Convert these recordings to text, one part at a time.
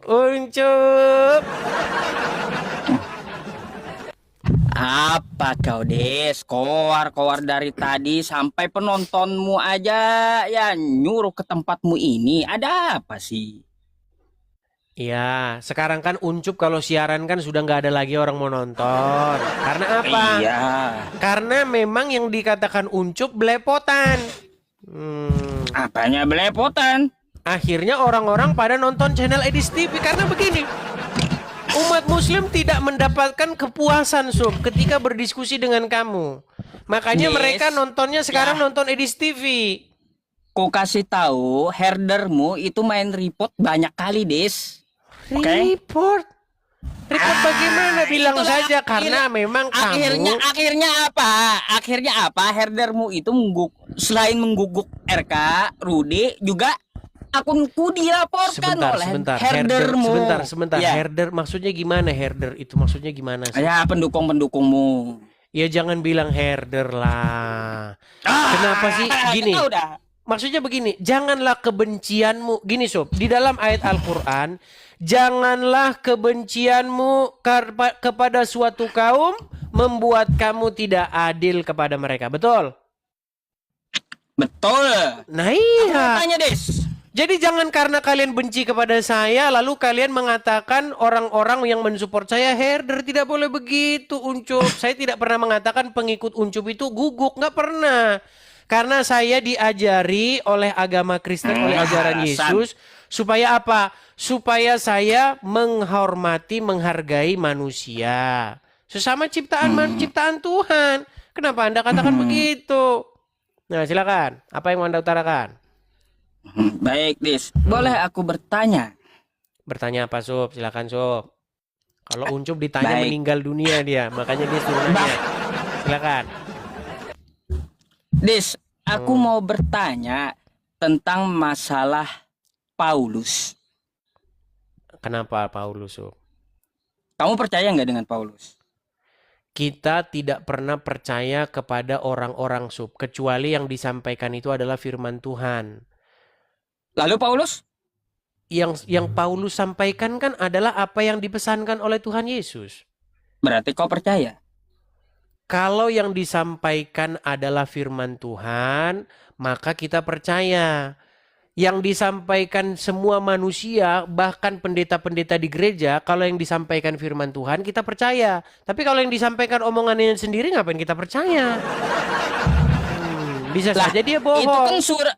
Uncup. Apa kau Des? Koar-koar dari tadi sampai penontonmu aja ya nyuruh ke tempatmu ini. Ada apa sih? Ya, sekarang kan Uncup kalau siaran kan sudah nggak ada lagi orang mau nonton. Karena apa? Iya. Karena memang yang dikatakan Uncup belepotan. Apanya belepotan? Akhirnya orang-orang pada nonton channel Edis TV karena begini. Umat muslim tidak mendapatkan kepuasan Sob ketika berdiskusi dengan kamu. Makanya Yes. mereka nontonnya sekarang Ya. nonton Edis TV. Ku kasih tahu herdermu itu main report banyak kali, Des. Oke. Report. Report bagaimana? Bilang itulah saja karena memang akhirnya kamu akhirnya apa? Akhirnya apa? Herdermu itu selain mengguguk RK, Rudy juga akunku dilaporkan oleh herdermu. Sebentar. Ya. Herder maksudnya gimana? Herder itu maksudnya gimana sih? Ya, pendukung-pendukungmu. Ya jangan bilang herder lah. Kenapa sih gini? Kita udah. Maksudnya begini, janganlah kebencianmu, gini Sob, di dalam ayat Al-Quran, janganlah kebencianmu kepada suatu kaum membuat kamu tidak adil kepada mereka, betul? Betul. Nah iya, Tanya, Des. jadi jangan karena kalian benci kepada saya, lalu kalian mengatakan orang-orang yang mensupport saya herder, tidak boleh begitu Uncup. Saya tidak pernah mengatakan pengikut Uncup itu guguk, nggak pernah. Karena saya diajari oleh agama Kristen, oleh ajaran Yesus, supaya apa? Supaya saya menghormati, menghargai manusia. Sesama ciptaan Tuhan. Kenapa Anda katakan begitu? Nah, silakan. Apa yang mau Anda utarakan? Baik, Des. Boleh aku bertanya? Bertanya apa, Sob? Silakan, Sob. Kalau Uncup ditanya Baik. meninggal dunia dia, makanya dia suruh nanya. Silakan. Des, aku mau bertanya tentang masalah Paulus. Kenapa Paulus, Sob? Kamu percaya nggak dengan Paulus? Kita tidak pernah percaya kepada orang-orang, Sob, kecuali yang disampaikan itu adalah firman Tuhan. Lalu Paulus? Yang Paulus sampaikan kan adalah apa yang dipesankan oleh Tuhan Yesus. Berarti kau percaya? Kalau yang disampaikan adalah firman Tuhan, maka kita percaya. Yang disampaikan semua manusia, bahkan pendeta-pendeta di gereja, kalau yang disampaikan firman Tuhan, kita percaya. Tapi kalau yang disampaikan omongannya sendiri, ngapain kita percaya? Bisa saja dia bohong. Itu kan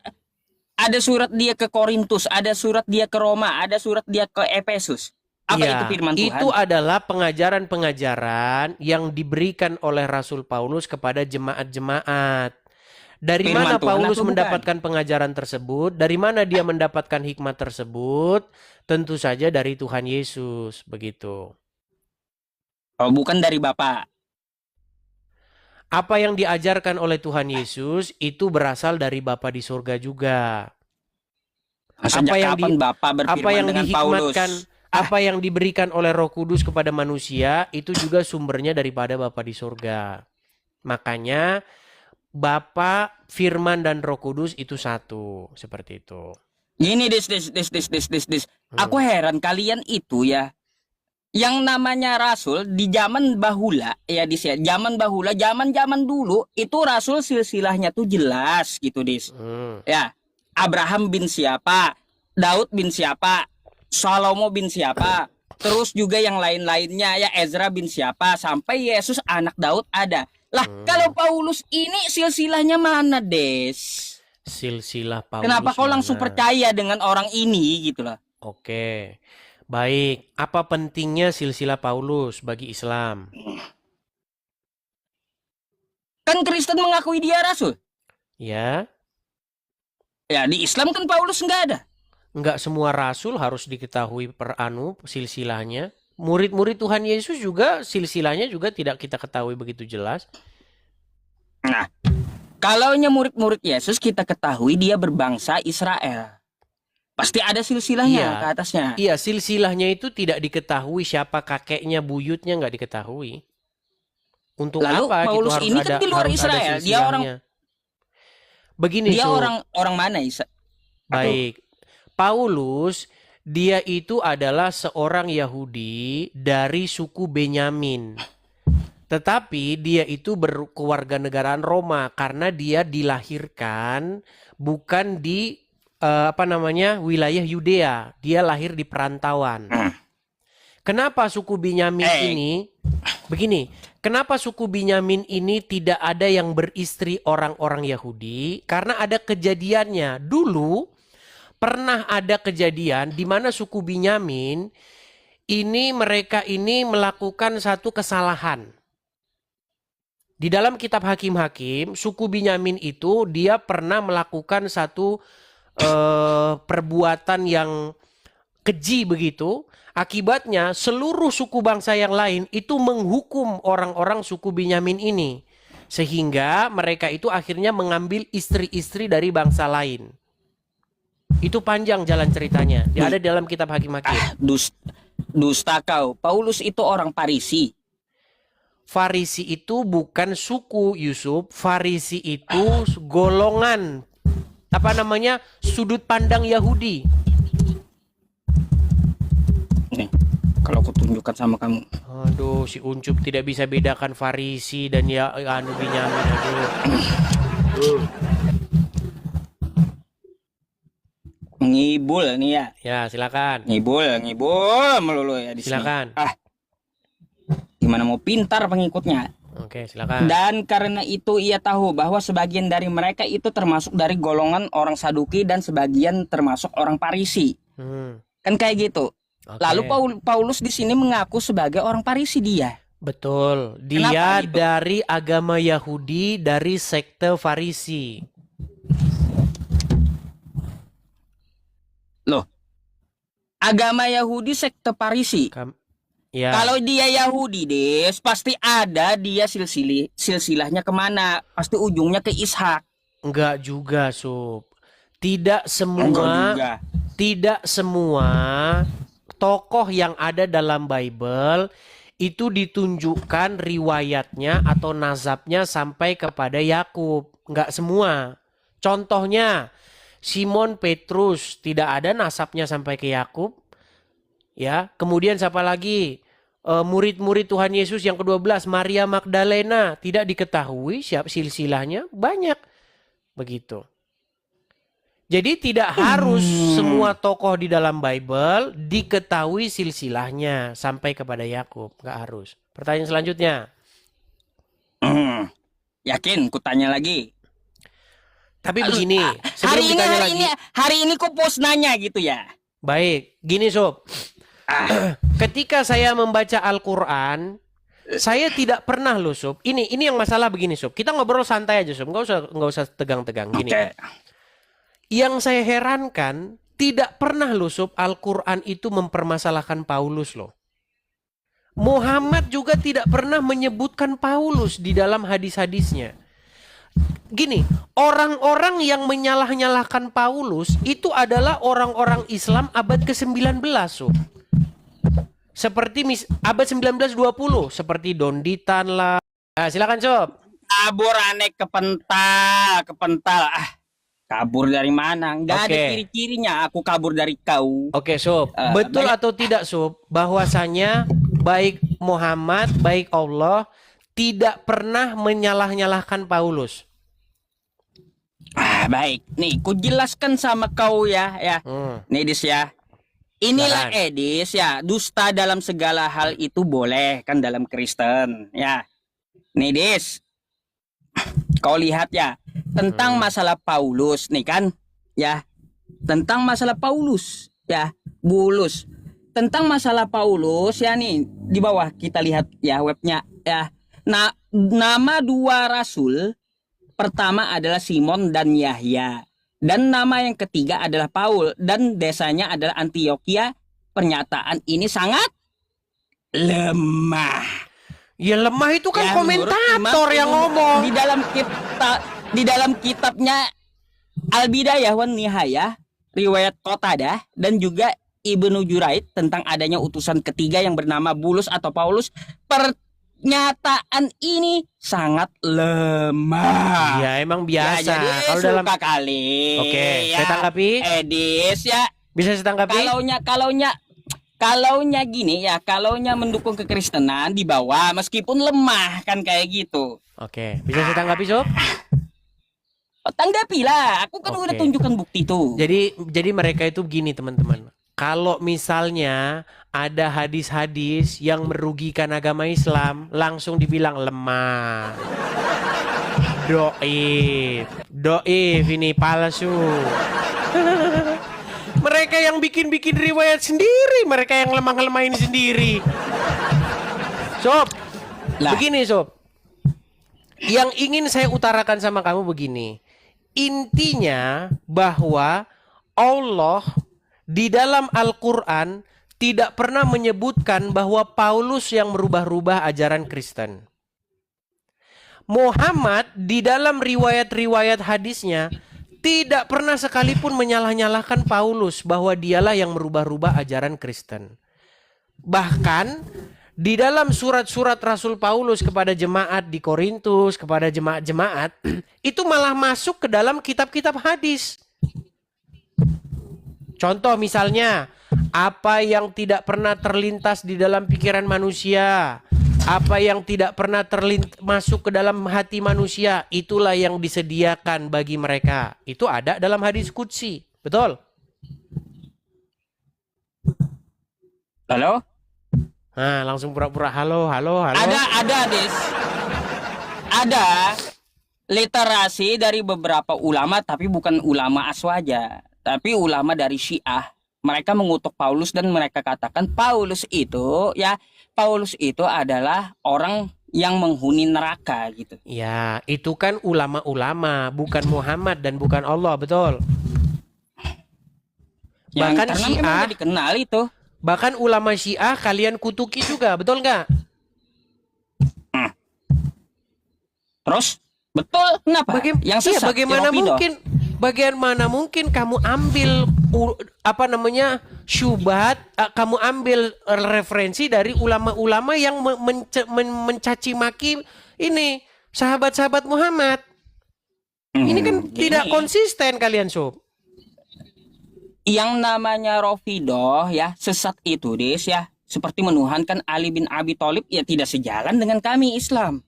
ada surat dia ke Korintus, ada surat dia ke Roma, ada surat dia ke Efesus. Apa Ya, itu firman Tuhan? itu adalah pengajaran-pengajaran yang diberikan oleh Rasul Paulus kepada jemaat-jemaat. Dari Firman mana Tuhan Paulus atau bukan? mendapatkan pengajaran tersebut? Dari mana dia mendapatkan hikmat tersebut? Tentu saja dari Tuhan Yesus, begitu. Oh, bukan dari Bapak. Apa yang diajarkan oleh Tuhan Yesus itu berasal dari Bapa di surga juga. Sejak kapan Bapak apa berfirman yang dengan Paulus? dihikmatkan, apa yang diberikan oleh Roh Kudus kepada manusia itu juga sumbernya daripada Bapa di surga. Makanya Bapa, Firman dan Roh Kudus itu satu, seperti itu. Gini, Des. Aku heran kalian itu ya. Yang namanya rasul di zaman bahula, ya Dis ya. Zaman bahula, zaman dulu itu rasul silsilahnya tuh jelas gitu, Dis. Ya, Abraham bin siapa, Daud bin siapa, Salomo bin siapa, terus juga yang lain-lainnya ya, Ezra bin siapa, sampai Yesus anak Daud ada. Lah, kalau Paulus ini silsilahnya mana, Des? Silsilah Paulus. Kenapa kau langsung mana? percaya dengan orang ini gitu loh? Oke. Baik, apa pentingnya silsilah Paulus bagi Islam? Kan Kristen mengakui dia rasul. Ya. Ya, di Islam kan Paulus nggak ada. Enggak semua rasul harus diketahui silsilahnya. Murid-murid Tuhan Yesus juga silsilahnya juga tidak kita ketahui begitu jelas. Nah, kalaunya murid-murid Yesus kita ketahui dia berbangsa Israel. Pasti ada silsilahnya ke atasnya. Iya, silsilahnya itu tidak diketahui siapa kakeknya, buyutnya nggak diketahui. Untuk lalu apa Paulus gitu harus ini ada, kan di luar harus Israel. Dia orang begini. Dia orang mana, Isa? Baik. Paulus Dia itu adalah seorang Yahudi dari suku Benyamin. Tetapi dia itu berkewarganegaraan Roma karena dia dilahirkan bukan di wilayah Yudea. Dia lahir di perantauan. Kenapa suku Benyamin ini begini? Kenapa suku Benyamin ini tidak ada yang beristri orang-orang Yahudi? Karena ada kejadiannya. Dulu pernah ada kejadian di mana suku Benyamin mereka ini melakukan satu kesalahan. Di dalam kitab Hakim-Hakim, suku Benyamin itu dia pernah melakukan satu perbuatan yang keji begitu. Akibatnya seluruh suku bangsa yang lain itu menghukum orang-orang suku Benyamin ini. Sehingga mereka itu akhirnya mengambil istri-istri dari bangsa lain. Itu panjang jalan ceritanya. Dia ada dalam kitab Hakim-Hakim. Dusta kau. Paulus itu orang Parisi. Farisi itu bukan suku, Yusuf. Farisi itu golongan sudut pandang Yahudi. Nih, kalau aku tunjukkan sama kamu. Aduh, si Uncup tidak bisa bedakan Farisi dan Benyamin. Aduh. Ngibul nih ya. Ya, silakan. Ngibul melulu ya di sini. Silakan. Gimana mau pintar pengikutnya? Oke, silakan. Dan karena itu ia tahu bahwa sebagian dari mereka itu termasuk dari golongan orang Saduki dan sebagian termasuk orang Parisi. Kan kayak gitu. Oke. Lalu Paulus di sini mengaku sebagai orang Parisi dia. Betul. Dia dari agama Yahudi, dari sekte Farisi. Loh. Agama Yahudi sekte Parisi. Ya. Kalau dia Yahudi, Des, pasti ada dia silsilahnya kemana? Pasti ujungnya ke Ishak. Enggak juga, Sob. Tidak semua tokoh yang ada dalam Bible itu ditunjukkan riwayatnya atau nazabnya sampai kepada Yakub. Enggak semua. Contohnya, Simon Petrus tidak ada nasabnya sampai ke Yakub. Ya, kemudian siapa lagi? Murid-murid Tuhan Yesus yang ke-12, Maria Magdalena, tidak diketahui siapa silsilahnya, banyak. Begitu. Jadi tidak harus semua tokoh di dalam Bible diketahui silsilahnya sampai kepada Yakub, nggak harus. Pertanyaan selanjutnya. Yakin, kutanya lagi. Tapi begini, sebelum ditanya lagi. Hari ini kok pos nanya gitu ya? Baik, gini Sob. Ketika saya membaca Al-Quran, saya tidak pernah loh Sob. Ini yang masalah begini Sob. Kita ngobrol santai aja Sob, nggak usah tegang-tegang gini. Okay. Yang saya herankan, tidak pernah loh Sob Al-Quran itu mempermasalahkan Paulus loh. Muhammad juga tidak pernah menyebutkan Paulus di dalam hadis-hadisnya. Gini, orang-orang yang menyalah-nyalahkan Paulus itu adalah orang-orang Islam abad ke-19 Sob. Seperti abad 19-20, seperti Donditan lah. Nah, silakan Sob. Kabur aneh kepental. Kabur dari mana? Nggak ada ciri-cirinya aku kabur dari kau. Oke Sob, betul atau tidak Sob bahwasanya baik Muhammad, baik Allah tidak pernah menyalah-nyalahkan Paulus? Baik, nih ku jelaskan sama kau ya. Nih Dis ya. Inilah Edis ya, dusta dalam segala hal itu boleh kan dalam Kristen ya. Nih Dis, kau lihat ya tentang masalah Paulus nih kan ya, tentang masalah Paulus ya, Bulus. Tentang masalah Paulus ya nih di bawah kita lihat ya webnya ya. Nah, nama dua rasul pertama adalah Simon dan Yahya. Dan nama yang ketiga adalah Paul. Dan desanya adalah Antioquia. Pernyataan ini sangat lemah. Ya lemah itu kan komentator yang ngomong. Di dalam kitabnya Al-Bidayah wan Nihayah, riwayat Qatadah dan juga Ibnu Juraid tentang adanya utusan ketiga yang bernama Bulus atau Paulus. Pernyataan ini sangat lemah. Ya emang biasa. Ya, jadi kalau dalam kali. Oke, ya, saya tanggapi. Edis ya, Bisa saya tanggapi? Kalaunya gini ya, kalaunya mendukung kekristenan di bawah meskipun lemah kan kayak gitu. Oke, bisa saya tanggapi, Sob? Oh, tanggapilah, aku kan udah Oke. tunjukkan bukti tuh. Jadi mereka itu begini, teman-teman. Kalau misalnya ada hadis-hadis yang merugikan agama Islam, langsung dibilang lemah. Doif ini palsu. Mereka yang bikin-bikin riwayat sendiri, mereka yang lemah-lemahin sendiri. Sob, Lah, begini Sob. Yang ingin saya utarakan sama kamu begini. Intinya bahwa Allah di dalam Al-Quran tidak pernah menyebutkan bahwa Paulus yang merubah-rubah ajaran Kristen. Muhammad di dalam riwayat-riwayat hadisnya tidak pernah sekalipun menyalah-nyalahkan Paulus bahwa dialah yang merubah-rubah ajaran Kristen. Bahkan di dalam surat-surat Rasul Paulus kepada jemaat di Korintus, kepada jemaat-jemaat, itu malah masuk ke dalam kitab-kitab hadis. Contoh misalnya, apa yang tidak pernah terlintas di dalam pikiran manusia, apa yang tidak pernah masuk ke dalam hati manusia, itulah yang disediakan bagi mereka. Itu ada dalam hadis qudsi. Betul? halo? Nah, langsung pura-pura halo. Ada, Des. Ada literasi dari beberapa ulama, tapi bukan ulama aswaja, tapi ulama dari Syiah. Mereka mengutuk Paulus dan mereka katakan Paulus itu adalah orang yang menghuni neraka gitu. Ya, itu kan ulama-ulama, bukan Muhammad dan bukan Allah, betul? Bahkan Karena memang Syiah, udah dikenal itu. bahkan ulama Syiah kalian kutuki juga, betul nggak? Terus betul kenapa? Yang sesat bagaimana mungkin kamu ambil syubhat, kamu ambil referensi dari ulama-ulama yang mencaci maki ini sahabat-sahabat Muhammad. Ini kan tidak konsisten kalian, Sob. Yang namanya Rafidah ya, sesat itu Des ya, seperti menuhankan Ali bin Abi Thalib ya, tidak sejalan dengan kami Islam.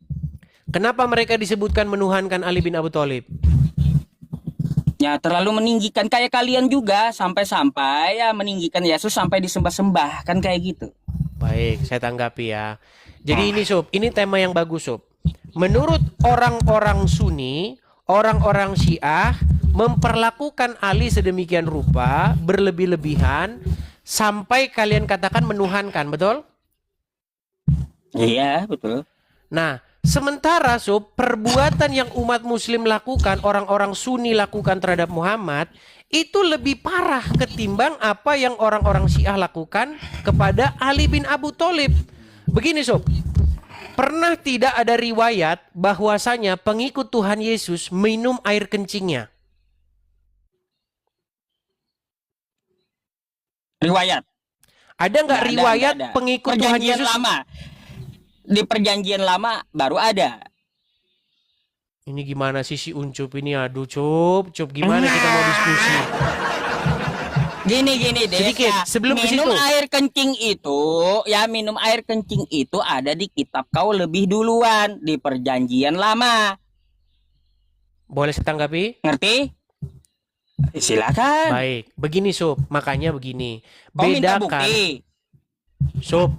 Kenapa mereka disebutkan menuhankan Ali bin Abi Thalib? Ya terlalu meninggikan kayak kalian juga, sampai-sampai ya meninggikan Yesus sampai disembah-sembah kan kayak gitu. Baik, saya tanggapi ya. Jadi ini Sob, ini tema yang bagus Sob. Menurut orang-orang Sunni, orang-orang Syiah memperlakukan Ali sedemikian rupa, berlebih-lebihan, sampai kalian katakan menuhankan, betul? Iya, betul. Nah, sementara Sob, perbuatan yang umat muslim lakukan, orang-orang Sunni lakukan terhadap Muhammad, itu lebih parah ketimbang apa yang orang-orang Syiah lakukan kepada Ali bin Abi Thalib. Begini Sob, pernah tidak ada riwayat bahwasanya pengikut Tuhan Yesus minum air kencingnya? Riwayat. Ada nggak riwayat nggak ada. pengikut Tuhan Yesus? Lama. Di perjanjian lama baru ada. Ini gimana sih si Uncup ini? Aduh Cup gimana kita mau diskusi? Gini deh. Sedikit, ya. sebelum ke situ. Minum air kencing itu ada di kitab kau lebih duluan di perjanjian lama. Boleh saya tanggapi? Ngerti? Silakan. Baik, begini Sob, makanya begini. Kau minta bukti. Sob,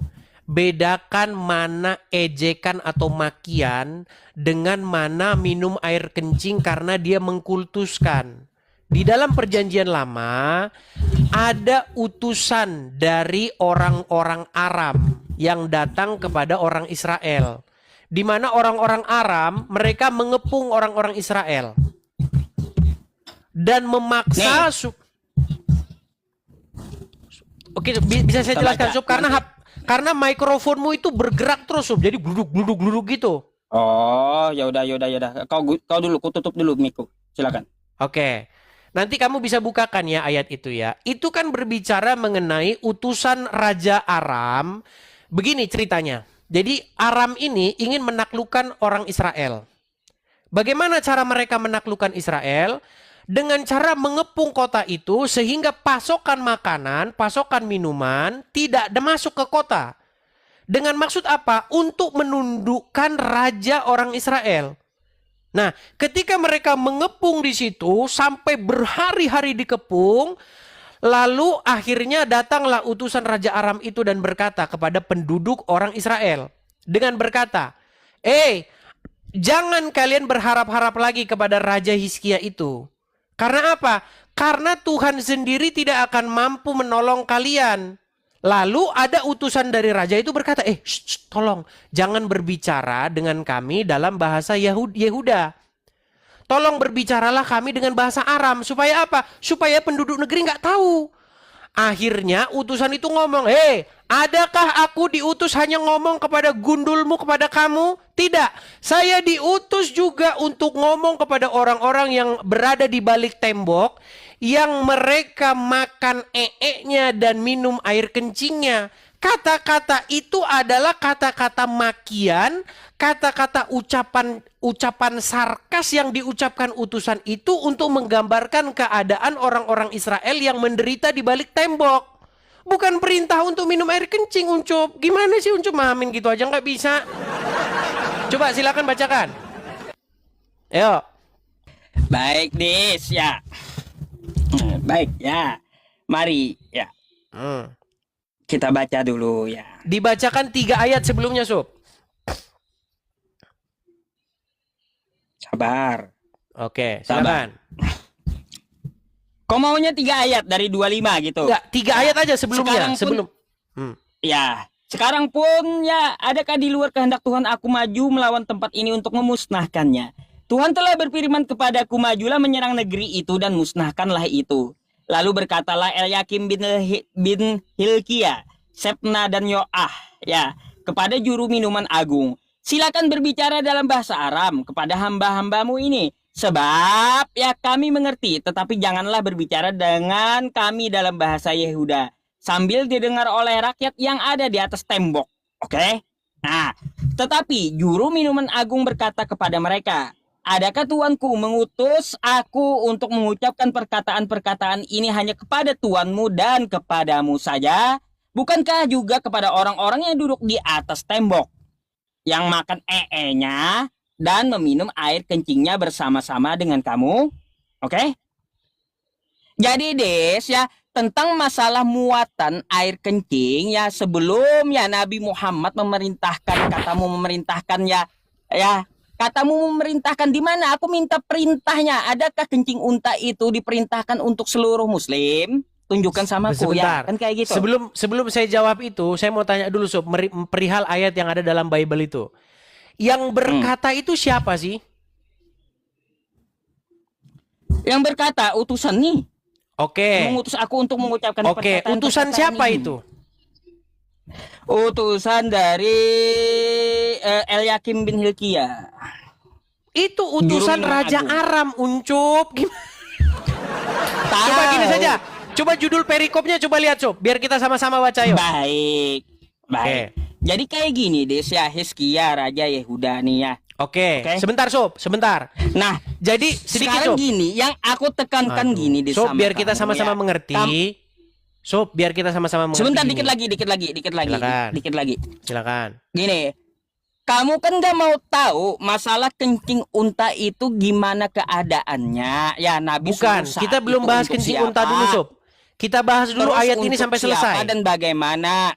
bedakan mana ejekan atau makian dengan mana minum air kencing karena dia mengkultuskan. Di dalam perjanjian lama ada utusan dari orang-orang Aram yang datang kepada orang Israel. Di mana orang-orang Aram mereka mengepung orang-orang Israel dan memaksa Oke, bisa saya jelaskan Sob, karena mikrofonmu itu bergerak terus Sob, jadi gluduk gitu. Oh, ya udah. Kau dulu, ku tutup dulu miku. Silakan. Oke. Nanti kamu bisa bukakan ya ayat itu ya. Itu kan berbicara mengenai utusan Raja Aram. Begini ceritanya. Jadi Aram ini ingin menaklukkan orang Israel. Bagaimana cara mereka menaklukkan Israel? dengan cara mengepung kota itu sehingga pasokan makanan, pasokan minuman tidak masuk ke kota. Dengan maksud apa? Untuk menundukkan raja orang Israel. Nah, ketika mereka mengepung di situ sampai berhari-hari dikepung, lalu akhirnya datanglah utusan Raja Aram itu dan berkata kepada penduduk orang Israel dengan berkata, jangan kalian berharap-harap lagi kepada Raja Hizkia itu. Karena apa? Karena Tuhan sendiri tidak akan mampu menolong kalian. Lalu ada utusan dari raja itu berkata, tolong jangan berbicara dengan kami dalam bahasa Yehuda. Tolong berbicaralah kami dengan bahasa Aram. Supaya apa? Supaya penduduk negeri nggak tahu. Akhirnya utusan itu ngomong, adakah aku diutus hanya ngomong kepada gundulmu, kepada kamu? Tidak. Saya diutus juga untuk ngomong kepada orang-orang yang berada di balik tembok, yang mereka makan nya dan minum air kencingnya. Kata-kata itu adalah kata-kata makian, kata-kata ucapan sarkas yang diucapkan utusan itu untuk menggambarkan keadaan orang-orang Israel yang menderita di balik tembok. Bukan perintah untuk minum air kencing, Uncup. Gimana sih Uncup mahamin gitu aja nggak bisa? Coba silakan bacakan. Ayo. Baik, Dis, ya. Baik, ya. Mari, ya. Kita baca dulu, ya. Dibacakan 3 ayat sebelumnya, Sob. Sabar. Oke, silakan. Kau maunya 3 ayat dari 25 gitu? Enggak, 3 ayat aja sebelumnya. Ya, sekarang pun ya, adakah di luar kehendak Tuhan aku maju melawan tempat ini untuk memusnahkannya? Tuhan telah berfirman kepadaku, majulah menyerang negeri itu dan musnahkanlah itu. Lalu berkatalah Elyakim bin Hilkia, Sepna dan Yoah, ya, kepada juru minuman agung, silakan berbicara dalam bahasa Aram kepada hamba-hambamu ini, sebab ya kami mengerti, tetapi janganlah berbicara dengan kami dalam bahasa Yehuda, sambil didengar oleh rakyat yang ada di atas tembok. Oke? Nah, tetapi juru minuman agung berkata kepada mereka, adakah tuanku mengutus aku untuk mengucapkan perkataan-perkataan ini hanya kepada tuanmu dan kepadamu saja? Bukankah juga kepada orang-orang yang duduk di atas tembok, yang makan nya dan meminum air kencingnya bersama-sama dengan kamu? Oke? Jadi, Des, ya, tentang masalah muatan air kencing, ya, sebelum ya Nabi Muhammad memerintahkan, katamu memerintahkan, katamu memerintahkan di mana? Aku minta perintahnya. Adakah kencing unta itu diperintahkan untuk seluruh muslim? Tunjukkan sama aku, ya. Kan kayak gitu. Sebelum saya jawab itu, saya mau tanya dulu, Sob, perihal ayat yang ada dalam Bible itu. Yang berkata itu siapa sih? Yang berkata utusan nih. Oke. Mengutus aku untuk mengucapkan perkataan. Utusan siapa ini. itu? Utusan dari Elyakim bin Hilkia. Itu utusan Raja Aram, Uncup. Coba gini saja. Coba judul perikopnya coba lihat, Sob. Biar kita sama-sama baca yuk. Baik. Jadi kayak gini, Desya Hizkia Raja Yehuda nih ya. Oke. Sebentar, Sob. Sebentar. Nah, jadi sedikit, sekarang Sob. Gini, yang aku tekankan gini di Sob, biar kita sama-sama mengerti. Sob, biar kita sama-sama mengerti. Sebentar, dikit lagi. Silakan. Gini, kamu kan gak mau tahu masalah kencing unta itu gimana keadaannya? Ya, Nabi bukan, kita belum bahas kencing unta dulu, Sob. Kita bahas dulu terus ayat ini sampai selesai. Dan bagaimana?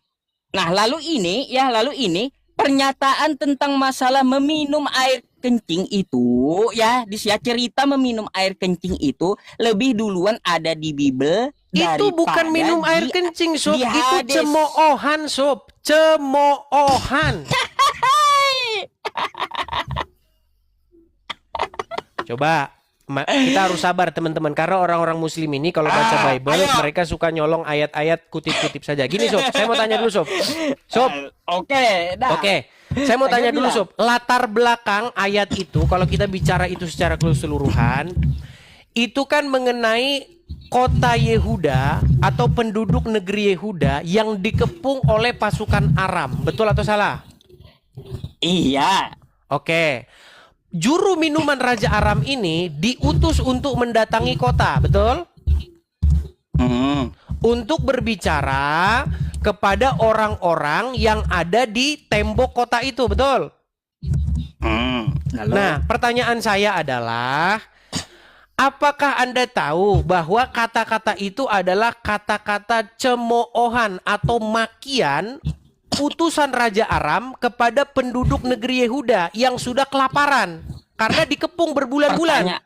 Nah, lalu ini pernyataan tentang masalah meminum air kencing itu, ya, cerita meminum air kencing itu lebih duluan ada di Bible. Itu bukan minum air kencing, Sob. Itu cemoohan, Sob. Cemoohan. Coba kita harus sabar, teman-teman, karena orang-orang muslim ini kalau baca Bible mereka suka nyolong ayat-ayat kutip-kutip saja. Gini, Sob, saya mau tanya dulu, Sob. Oke. Saya mau tanya dulu, Sob. Latar belakang ayat itu, kalau kita bicara itu secara keseluruhan, itu kan mengenai kota Yehuda atau penduduk negeri Yehuda yang dikepung oleh pasukan Aram. Betul atau salah? Iya. Oke. juru minuman Raja Aram ini diutus untuk mendatangi kota, betul? Untuk berbicara kepada orang-orang yang ada di tembok kota itu, betul? Lalu? Nah, pertanyaan saya adalah, apakah Anda tahu bahwa kata-kata itu adalah kata-kata cemoohan atau makian utusan Raja Aram kepada penduduk negeri Yehuda yang sudah kelaparan karena dikepung berbulan-bulan?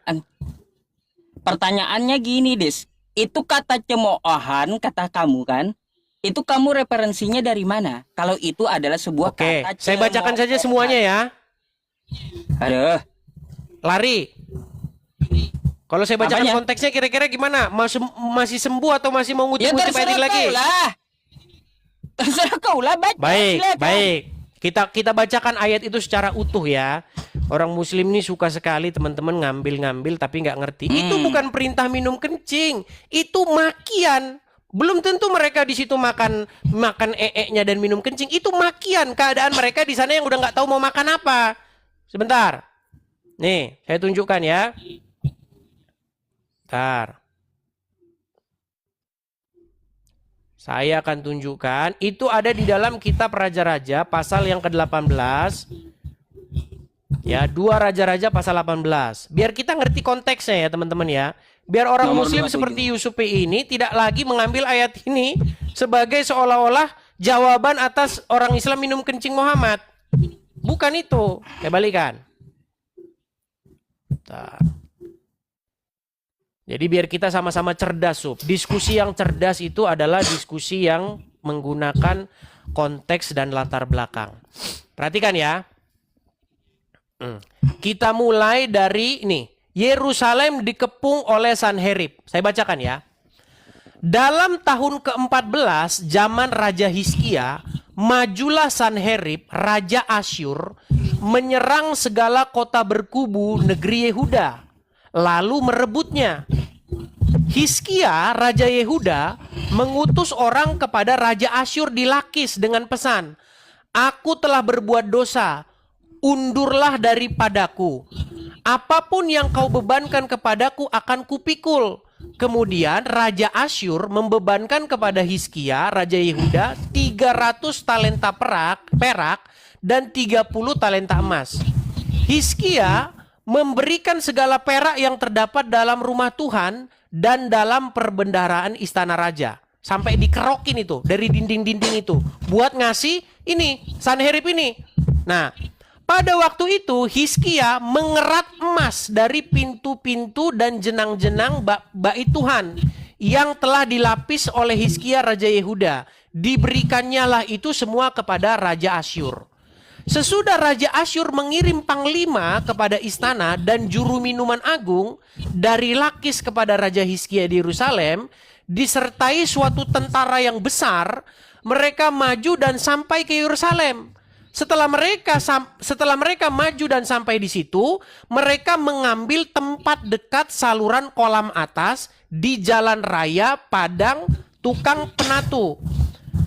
Pertanyaannya gini, Des. Itu kata cemoohan, kata kamu kan? Itu kamu referensinya dari mana? Kalau itu adalah sebuah Oke, kata saya bacakan saja semuanya ya. Aduh. Lari. Kalau saya bacakan Apanya? konteksnya kira-kira gimana? Masih sembuh atau masih mau Ya ngutip-ngutip ayat terserah ini lagi? kau lah. Terserah kau lah, baca. Baik, silakan. baik. Kita bacakan ayat itu secara utuh ya. Orang Muslim ini suka sekali teman-teman ngambil-ngambil tapi nggak ngerti. Itu bukan perintah minum kencing, itu makian. Belum tentu mereka di situ makan ee-nya dan minum kencing. Itu makian keadaan mereka di sana yang udah nggak tahu mau makan apa. Sebentar. Nih, saya tunjukkan ya. Bentar. Saya akan tunjukkan. Itu ada di dalam kitab Raja-Raja pasal yang ke-18. Ya, 2 Raja-Raja pasal 18. Biar kita ngerti konteksnya ya teman-teman ya. Biar orang Nomor Muslim 27. seperti Yusuf ini tidak lagi mengambil ayat ini sebagai seolah-olah jawaban atas orang Islam minum kencing Muhammad. Bukan itu. Saya balikan. Bentar. Jadi biar kita sama-sama cerdas, Sub. Diskusi yang cerdas itu adalah diskusi yang menggunakan konteks dan latar belakang. Perhatikan ya. Kita mulai dari ini. Yerusalem dikepung oleh Sanherib. Saya bacakan ya. Dalam tahun ke-14 zaman Raja Hizkia, majulah Sanherib, Raja Asyur, menyerang segala kota berkubu negeri Yehuda, lalu merebutnya. Hizkia, Raja Yehuda, mengutus orang kepada Raja Asyur di Lakis dengan pesan, "Aku telah berbuat dosa, undurlah daripadaku. Apapun yang kau bebankan kepadaku akan kupikul." Kemudian Raja Asyur membebankan kepada Hizkia, Raja Yehuda, 300 talenta perak dan 30 talenta emas. Hizkia memberikan segala perak yang terdapat dalam rumah Tuhan dan dalam perbendaharaan istana raja. Sampai dikerokin itu, dari dinding-dinding itu. Buat ngasih ini, Sanherib ini. Nah, pada waktu itu Hizkia mengerat emas dari pintu-pintu dan jenang-jenang bait Tuhan yang telah dilapis oleh Hizkia Raja Yehuda. Diberikannya lah itu semua kepada Raja Asyur. Sesudah Raja Asyur mengirim panglima kepada istana dan juru minuman agung dari Lakis kepada Raja Hizkia di Yerusalem, disertai suatu tentara yang besar, mereka maju dan sampai ke Yerusalem. Setelah mereka maju dan sampai di situ, mereka mengambil tempat dekat saluran kolam atas di jalan raya Padang Tukang Penatu.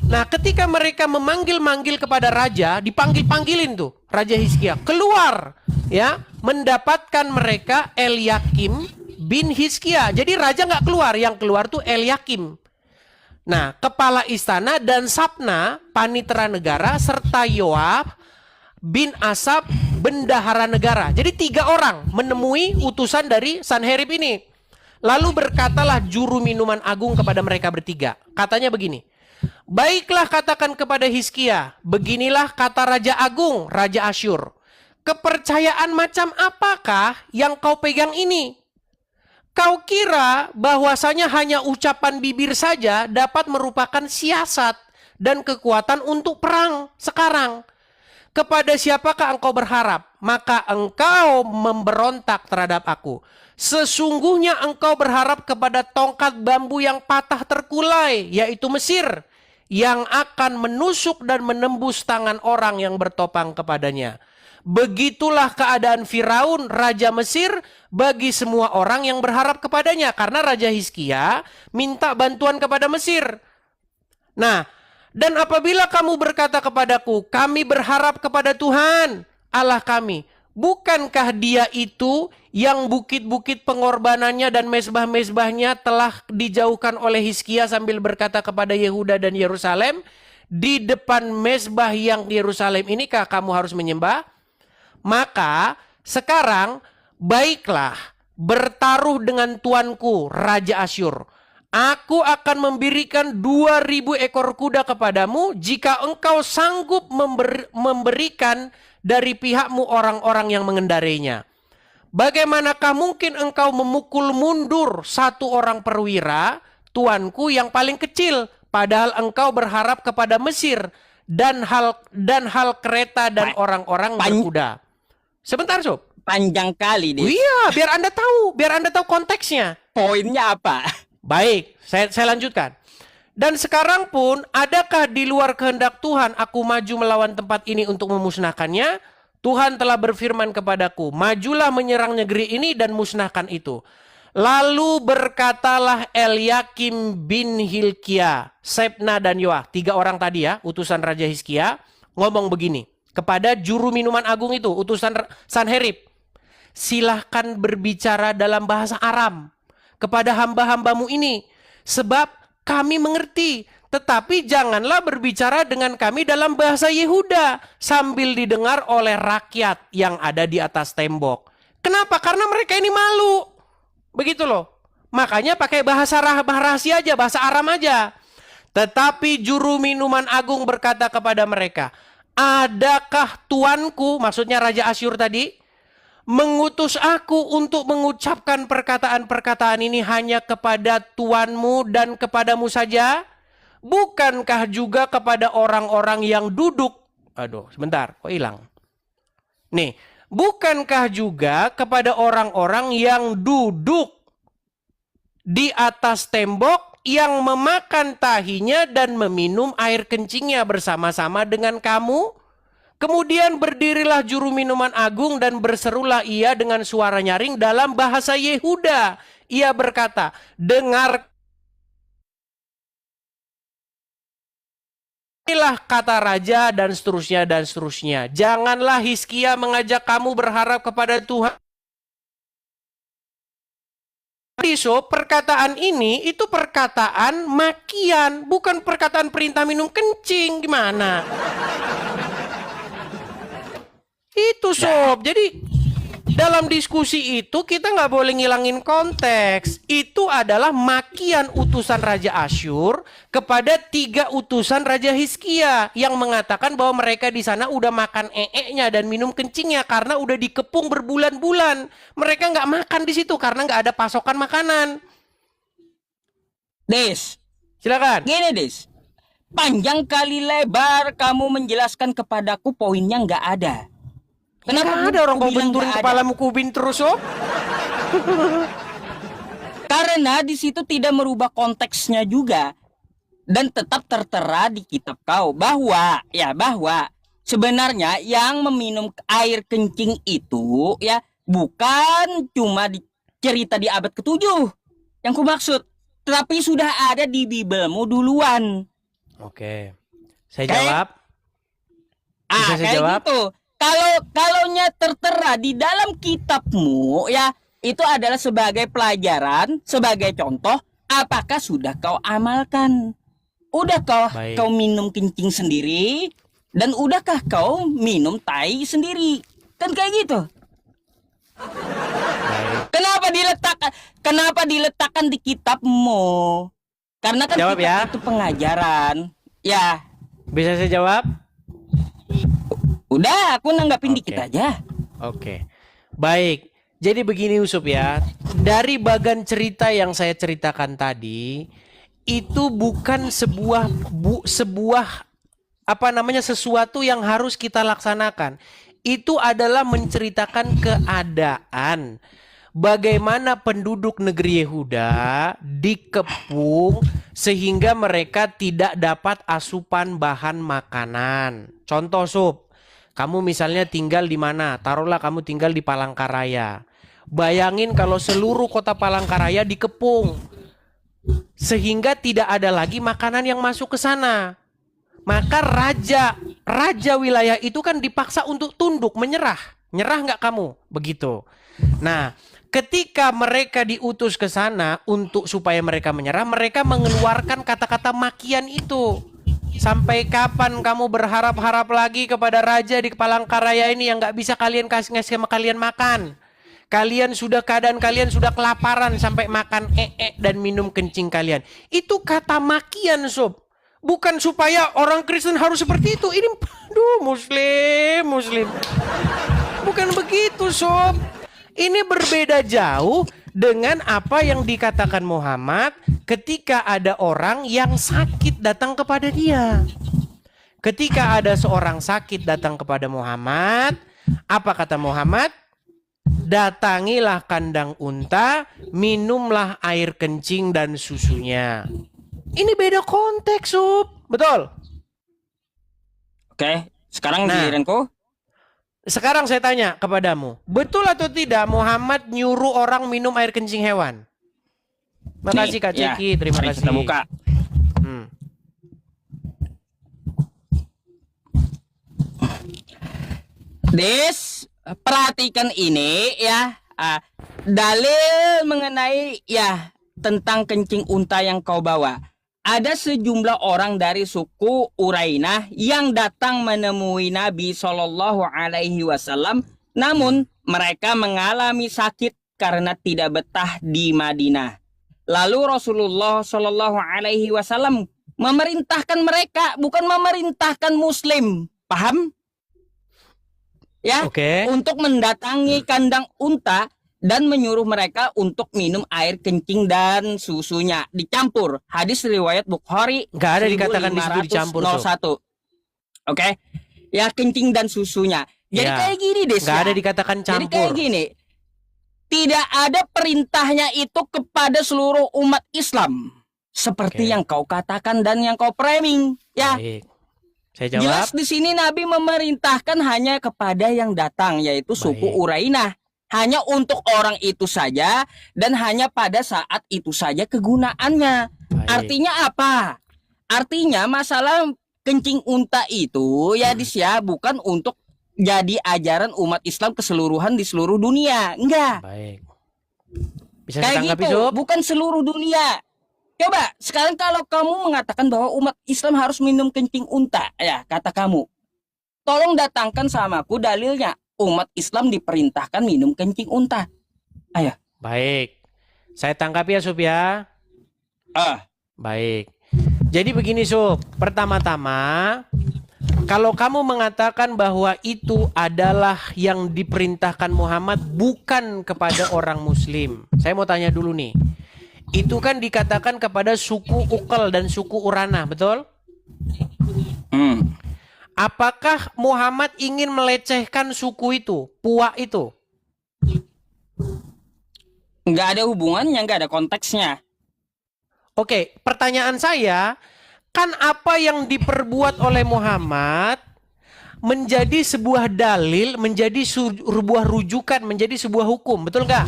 Nah, ketika mereka memanggil-manggil kepada raja, dipanggil-panggilin tuh Raja Hizkia keluar, ya, mendapatkan mereka Eliakim bin Hizkia. Jadi raja nggak keluar, yang keluar tuh Eliakim. Nah, kepala istana dan Sabna, panitera negara, serta Yoab bin Asap, bendahara negara. Jadi 3 orang menemui utusan dari Sanherib ini. Lalu berkatalah juru minuman agung kepada mereka bertiga. Katanya begini, "Baiklah, katakan kepada Hizkia, beginilah kata Raja Agung, Raja Asyur. Kepercayaan macam apakah yang kau pegang ini? Kau kira bahwasanya hanya ucapan bibir saja dapat merupakan siasat dan kekuatan untuk perang sekarang? Kepada siapakah engkau berharap? Maka engkau memberontak terhadap aku. Sesungguhnya engkau berharap kepada tongkat bambu yang patah terkulai, yaitu Mesir, yang akan menusuk dan menembus tangan orang yang bertopang kepadanya. Begitulah keadaan Firaun, Raja Mesir, bagi semua orang yang berharap kepadanya." Karena Raja Hizkia minta bantuan kepada Mesir. Nah, "Dan apabila kamu berkata kepadaku, kami berharap kepada Tuhan Allah kami, Bukankah dia itu yang bukit-bukit pengorbanannya dan mezbah-mezbahnya telah dijauhkan oleh Hizkia sambil berkata kepada Yehuda dan Yerusalem, di depan mezbah yang di Yerusalem inikah kamu harus menyembah? Maka sekarang baiklah bertaruh dengan tuanku Raja Asyur. Aku akan memberikan 2.000 ekor kuda kepadamu jika engkau sanggup memberikan dari pihakmu orang-orang yang mengendarainya. Bagaimanakah mungkin engkau memukul mundur satu orang perwira, tuanku yang paling kecil, padahal engkau berharap kepada Mesir dan hal kereta dan orang-orang berkuda. Sebentar, Sob. Panjang kali, Des. Iya, biar Anda tahu konteksnya. Poinnya apa? Baik, saya lanjutkan. Dan sekarang pun, adakah di luar kehendak Tuhan aku maju melawan tempat ini untuk memusnahkannya? Tuhan telah berfirman kepadaku, majulah menyerang negeri ini dan musnahkan itu. Lalu berkatalah Eliakim bin Hilkia, Sebna dan Yoah, 3 orang tadi ya, utusan Raja Hizkia, ngomong begini kepada juru minuman agung itu, utusan Sanherib. Silahkan berbicara dalam bahasa Aram kepada hamba-hambamu ini, sebab kami mengerti, tetapi janganlah berbicara dengan kami dalam bahasa Yehuda sambil didengar oleh rakyat yang ada di atas tembok. Kenapa? Karena mereka ini malu. Begitu loh. Makanya pakai bahasa rahasia aja, bahasa Aram aja. Tetapi juru minuman agung berkata kepada mereka, adakah tuanku, maksudnya Raja Asyur tadi, mengutus aku untuk mengucapkan perkataan-perkataan ini hanya kepada tuanmu dan kepadamu saja? Bukankah juga kepada orang-orang yang duduk? Aduh, sebentar, kok hilang? Nih, bukankah juga kepada orang-orang yang duduk di atas tembok yang memakan tahinya dan meminum air kencingnya bersama-sama dengan kamu? Kemudian berdirilah juru minuman agung dan berserulah ia dengan suara nyaring dalam bahasa Yehuda. Ia berkata, dengar inilah kata raja dan seterusnya dan seterusnya. Janganlah Hizkia mengajak kamu berharap kepada Tuhan. So, perkataan ini itu perkataan makian, bukan perkataan perintah minum kencing. Gimana? Itu Sob. Jadi dalam diskusi itu kita nggak boleh ngilangin konteks. Itu adalah makian utusan Raja Asyur kepada 3 utusan Raja Hizkia yang mengatakan bahwa mereka di sana udah makan nya dan minum kencingnya karena udah dikepung berbulan-bulan. Mereka nggak makan di situ karena nggak ada pasokan makanan. Des, Silakan. gini Des. Panjang kali lebar kamu menjelaskan kepadaku poinnya nggak ada. Kenapa ada orang kau benturin kepalamu kubin terus, Sob? Karena di situ tidak merubah konteksnya juga dan tetap tertera di kitab kau bahwa sebenarnya yang meminum air kencing itu ya bukan cuma cerita di abad ke-7 yang ku maksud, tetapi sudah ada di Bibelmu duluan. Oke. Saya jawab. Bisa saya Kayak jawab? gitu. Kalaunya tertera di dalam kitabmu ya itu adalah sebagai pelajaran, sebagai contoh, apakah sudah kau amalkan? Udahkah kau minum kencing sendiri? Dan udahkah kau minum tai sendiri? Kan kayak gitu. Kenapa diletakkan di kitabmu? Karena kan jawab kitab ya. itu pengajaran. Ya. Bisa saya jawab? Udah, aku nanggapin dikit aja. Oke. Baik. Jadi begini Usup ya. Dari bagan cerita yang saya ceritakan tadi, itu bukan sebuah sesuatu yang harus kita laksanakan. Itu adalah menceritakan keadaan bagaimana penduduk negeri Yehuda dikepung sehingga mereka tidak dapat asupan bahan makanan. Contoh Sob, kamu misalnya tinggal di mana? Taruhlah kamu tinggal di Palangkaraya. Bayangin kalau seluruh kota Palangkaraya dikepung sehingga tidak ada lagi makanan yang masuk ke sana. Maka raja wilayah itu kan dipaksa untuk tunduk, menyerah. Nyerah nggak kamu? Begitu. Nah, ketika mereka diutus ke sana untuk supaya mereka menyerah, mereka mengeluarkan kata-kata makian itu. Sampai kapan kamu berharap-harap lagi kepada raja di Palangkaraya ini yang nggak bisa kalian ngasih sama kalian makan? Keadaan kalian sudah kelaparan sampai makan dan minum kencing kalian. Itu kata makian, sob. Bukan supaya orang Kristen harus seperti itu. Ini, aduh, Muslim. Bukan begitu, sob. Ini berbeda jauh dengan apa yang dikatakan Muhammad ketika ada orang yang sakit datang kepada dia. Ketika ada seorang sakit datang kepada Muhammad, apa kata Muhammad? Datangilah kandang unta, minumlah air kencing dan susunya. Ini beda konteks, Sob. Betul? Oke, sekarang Nah, giliranku. sekarang saya tanya kepadamu, betul atau tidak Muhammad nyuruh orang minum air kencing hewan? Makasih Nih, Kak ya, Ciki, terima mari kasih. kita buka. Des, perhatikan ini ya. Dalil mengenai ya tentang kencing unta yang kau bawa. Ada sejumlah orang dari suku Urainah yang datang menemui Nabi Shallallahu Alaihi Wasallam. Namun mereka mengalami sakit karena tidak betah di Madinah. Lalu Rasulullah Shallallahu Alaihi Wasallam memerintahkan mereka, bukan memerintahkan Muslim, paham? Ya, Oke. untuk mendatangi kandang unta dan menyuruh mereka untuk minum air kencing dan susunya dicampur. Hadis riwayat Bukhari. Nggak ada dikatakan di situ dicampur, Sob. 1501. Oke. Ya, kencing dan susunya. Jadi Ya, kayak gini deh. nggak ada dikatakan Jadi kayak campur. gini. Tidak ada perintahnya itu kepada seluruh umat Islam. Seperti Oke. yang kau katakan dan yang kau framing. Ya. Baik. Saya jawab. Jelas di sini Nabi memerintahkan hanya kepada yang datang, yaitu suku Baik. Urainah. Hanya untuk orang itu saja dan hanya pada saat itu saja kegunaannya. Baik. Artinya apa? Artinya masalah kencing unta itu ya bukan untuk jadi ajaran umat Islam keseluruhan di seluruh dunia. Enggak. Baik. Bisa Kayak ditanggapi, gitu, Sob? bukan seluruh dunia. Coba sekarang kalau kamu mengatakan bahwa umat Islam harus minum kencing unta, ya kata kamu. Tolong datangkan samaku dalilnya. Umat Islam diperintahkan minum kencing unta. Ayo. Baik. Saya tanggapi ya, Sob ya. Baik. Jadi begini, Sob. Pertama-tama, kalau kamu mengatakan bahwa itu adalah yang diperintahkan Muhammad bukan kepada orang Muslim. Saya mau tanya dulu nih. Itu kan dikatakan kepada suku Uqal dan suku Urana, betul? Apakah Muhammad ingin melecehkan suku itu, Puak itu? Nggak ada hubungannya, nggak ada konteksnya. Oke, pertanyaan saya, kan apa yang diperbuat oleh Muhammad menjadi sebuah dalil, menjadi sebuah rujukan, menjadi sebuah hukum, betul nggak?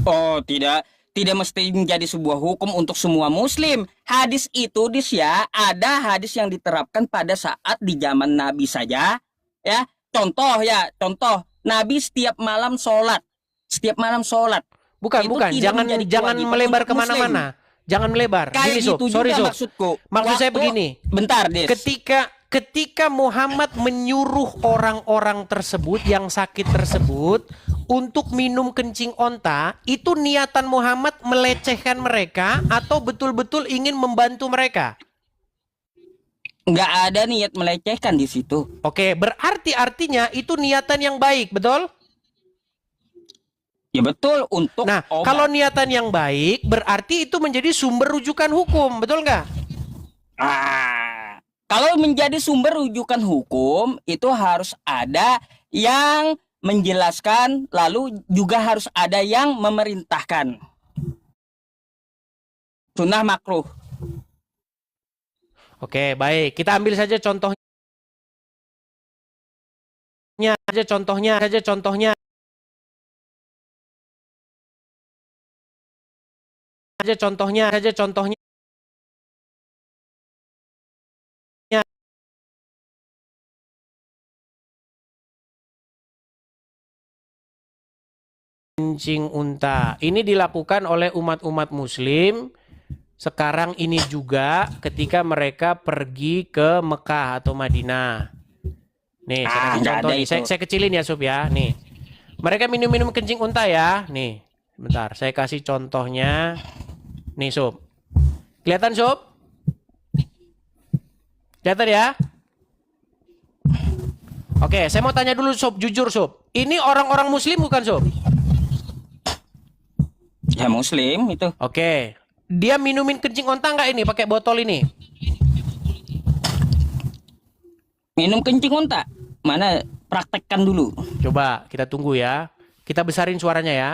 Oh, tidak mesti menjadi sebuah hukum untuk semua muslim. Hadis itu ada hadis yang diterapkan pada saat di zaman Nabi saja. Ya, contoh Nabi setiap malam sholat. Bukan, Itu bukan. tidak Jangan menjadi jangan kewajiban melebar untuk kemana-mana. Jangan melebar. Kayak Gini, Sob. gitu Sorry, juga Sob. maksudku. Maksud saya Waktu- begini. Bentar, Des. Ketika Muhammad menyuruh orang-orang tersebut yang sakit tersebut untuk minum kencing onta, itu niatan Muhammad melecehkan mereka atau betul-betul ingin membantu mereka? Nggak ada niat melecehkan di situ. Oke, berarti artinya itu niatan yang baik, betul? Ya betul, untuk Nah, obat. kalau niatan yang baik, berarti itu menjadi sumber rujukan hukum, betul nggak? Kalau menjadi sumber rujukan hukum, itu harus ada yang menjelaskan, lalu juga harus ada yang memerintahkan. Sunnah makruh. Oke, baik. Kita ambil saja contohnya. Contohnya. kencing unta. Ini dilakukan oleh umat-umat muslim sekarang ini juga ketika mereka pergi ke Mekah atau Madinah. Nih, saya kasih contoh nih. Saya kecilin ya, Sob ya. Nih. Mereka minum-minum kencing unta ya. Nih, bentar. Saya kasih contohnya. Nih, Sob. Kelihatan, Sob? Kelihatan ya? Oke, saya mau tanya dulu, Sob. Jujur, Sob. Ini orang-orang muslim bukan, Sob? Ya muslim itu. Oke. Dia minumin kencing onta nggak ini pakai botol ini? Minum kencing unta? Mana praktekkan dulu. Coba kita tunggu ya. Kita besarin suaranya ya.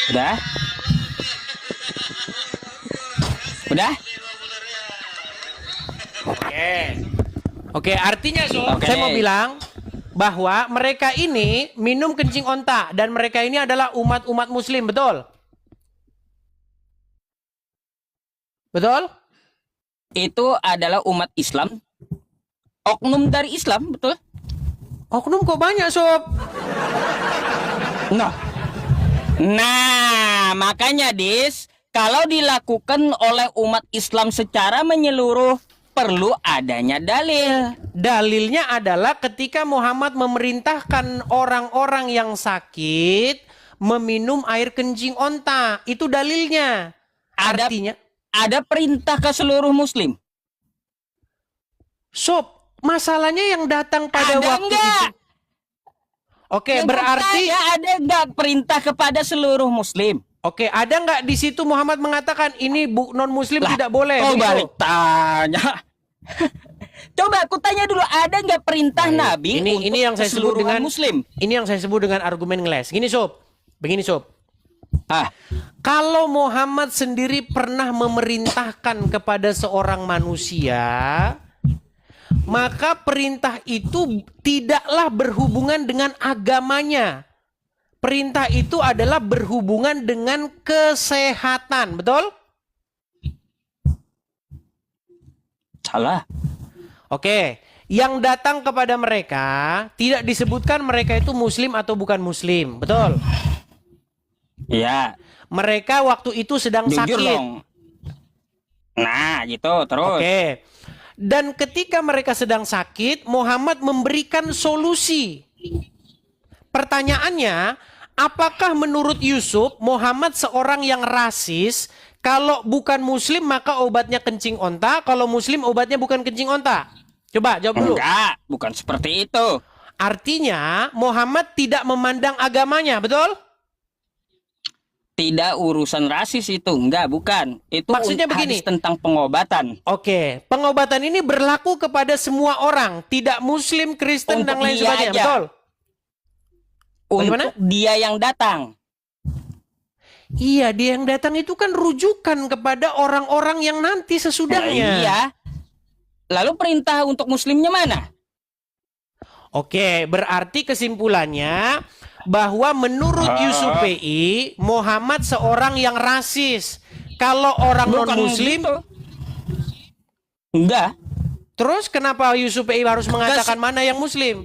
Udah? Udah? Oke, artinya Sob, Oke. saya mau bilang bahwa mereka ini minum kencing onta dan mereka ini adalah umat-umat muslim, betul? Betul? Itu adalah umat Islam. Oknum dari Islam, betul? Oknum kok banyak, Sob? Nah, makanya Dis, kalau dilakukan oleh umat Islam secara menyeluruh, perlu adanya dalil. Dalilnya adalah ketika Muhammad memerintahkan orang-orang yang sakit meminum air kencing onta. Itu dalilnya. Artinya, Ada perintah ke seluruh muslim. Sob, masalahnya yang datang pada Ada waktu enggak? itu. Oke, Yang berarti bertanya, ada nggak perintah kepada seluruh muslim? Oke, ada nggak di situ Muhammad mengatakan ini non muslim tidak boleh? Oh, begitu? balik tanya. Coba aku tanya dulu, ada nggak perintah Baik. Nabi Ini yang saya sebut keseluruhan dengan muslim? Ini yang saya sebut dengan argumen ngeles. Gini, Sob. Begini, Sob. Ah, Kalau Muhammad sendiri pernah memerintahkan kepada seorang manusia, maka perintah itu tidaklah berhubungan dengan agamanya. Perintah itu adalah berhubungan dengan kesehatan, betul? salah. Oke, yang datang kepada mereka tidak disebutkan mereka itu muslim atau bukan muslim, betul? Iya, Mereka waktu itu sedang jujur sakit. dong. Nah, gitu terus. Oke. Dan ketika mereka sedang sakit, Muhammad memberikan solusi. Pertanyaannya, apakah menurut Yusuf Muhammad seorang yang rasis? Kalau bukan muslim maka obatnya kencing onta, kalau muslim obatnya bukan kencing onta. Coba jawab dulu. Enggak, bukan seperti itu. Artinya Muhammad tidak memandang agamanya, betul? Tidak urusan rasis itu, enggak, bukan. Itu Maksudnya begini. hadis tentang pengobatan. Oke, pengobatan ini berlaku kepada semua orang, tidak muslim, Kristen, dan Untuk lain dia sebagainya, aja. betul? Bagaimana? Untuk dia yang datang. Iya, dia yang datang itu kan rujukan kepada orang-orang yang nanti sesudahnya. Iya. Lalu perintah untuk muslimnya mana? Oke, berarti kesimpulannya bahwa menurut Yusuf PI, Muhammad seorang yang rasis. Kalau orang Bukan non-muslim, gitu. Enggak. terus kenapa Yusuf PI harus mengatakan mana yang muslim?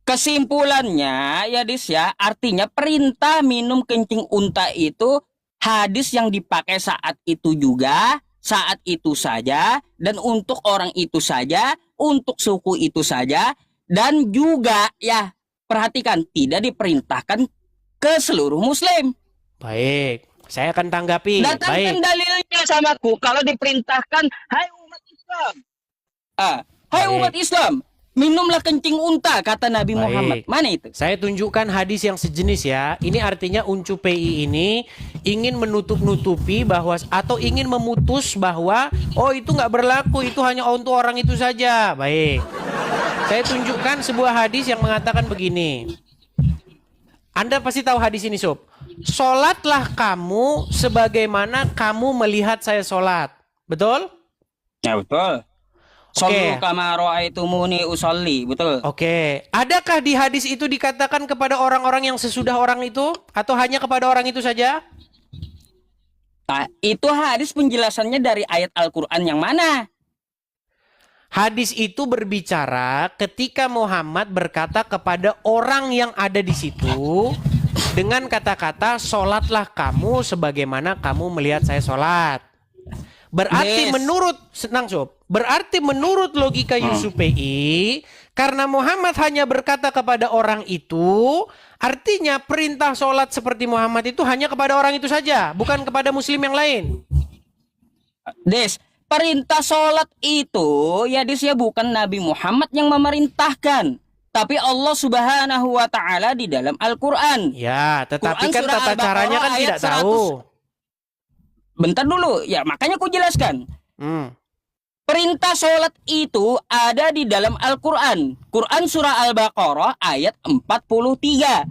Kesimpulannya ya Dis ya, artinya perintah minum kencing unta itu hadis yang dipakai saat itu juga, saat itu saja, dan untuk orang itu saja, untuk suku itu saja, dan juga ya perhatikan tidak diperintahkan ke seluruh muslim. Baik, saya akan tanggapi. Datangkan Baik. dalilnya samaku kalau diperintahkan, hai umat Islam. Hai Baik. umat Islam, minumlah kencing unta kata Nabi Baik. Muhammad. Mana itu? Saya tunjukkan hadis yang sejenis ya. Ini artinya Uncu PI ini ingin menutup-nutupi bahwa atau ingin memutus bahwa oh itu nggak berlaku, itu hanya untuk orang itu saja. Baik. Saya tunjukkan sebuah hadis yang mengatakan begini. Anda pasti tahu hadis ini, Sob. sholatlah kamu sebagaimana kamu melihat saya sholat. Betul? Ya betul. Sallu kama ra'aitumuni usolli, betul. Oke. Adakah di hadis itu dikatakan kepada orang-orang yang sesudah orang itu? Atau hanya kepada orang itu saja? Nah, itu hadis penjelasannya dari ayat Al-Quran yang mana? Hadis itu berbicara ketika Muhammad berkata kepada orang yang ada di situ dengan kata-kata sholatlah kamu sebagaimana kamu melihat saya sholat. Berarti berarti menurut logika Yusufei, karena Muhammad hanya berkata kepada orang itu, artinya perintah sholat seperti Muhammad itu hanya kepada orang itu saja, bukan kepada muslim yang lain. Des, perintah sholat itu ya bukan Nabi Muhammad yang memerintahkan, tapi Allah Subhanahu wa Ta'ala di dalam Al-Quran. Ya, tetapi kan tata caranya kan tidak tahu. Bentar dulu, ya makanya aku jelaskan. Perintah sholat itu ada di dalam Al-Quran. Quran surah Al-Baqarah ayat 43.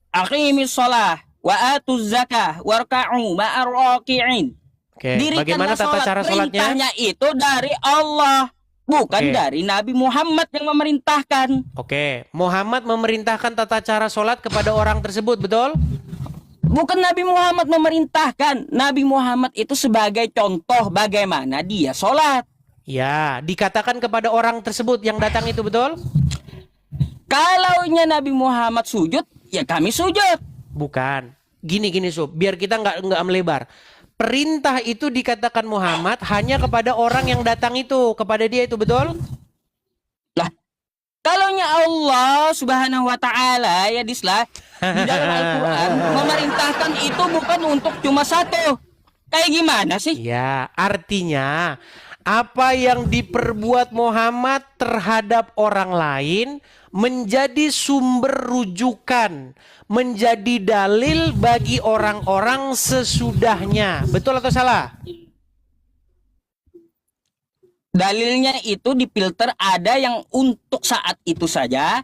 Aqimis sholah wa atuz zakah warka'u ma'ar raki'in. Oke, bagaimana tata cara sholatnya? Perintahnya itu dari Allah, bukan dari Nabi Muhammad yang memerintahkan. Oke, Muhammad memerintahkan tata cara sholat kepada orang tersebut, betul? Bukan Nabi Muhammad memerintahkan. Nabi Muhammad itu sebagai contoh bagaimana dia sholat. Ya, dikatakan kepada orang tersebut yang datang itu, betul? Kalaunya Nabi Muhammad sujud, ya kami sujud. Bukan. Gini Sob, biar kita nggak melebar. Perintah itu dikatakan Muhammad hanya kepada orang yang datang itu, kepada dia itu, betul? Lah, kalaunya Allah Subhanahu wa Ta'ala ya di dalam Al-Quran memerintahkan itu bukan untuk cuma satu. Kayak gimana sih? Ya, artinya apa yang diperbuat Muhammad terhadap orang lain menjadi sumber rujukan, menjadi dalil bagi orang-orang sesudahnya. Betul atau salah? Dalilnya itu difilter, ada yang untuk saat itu saja,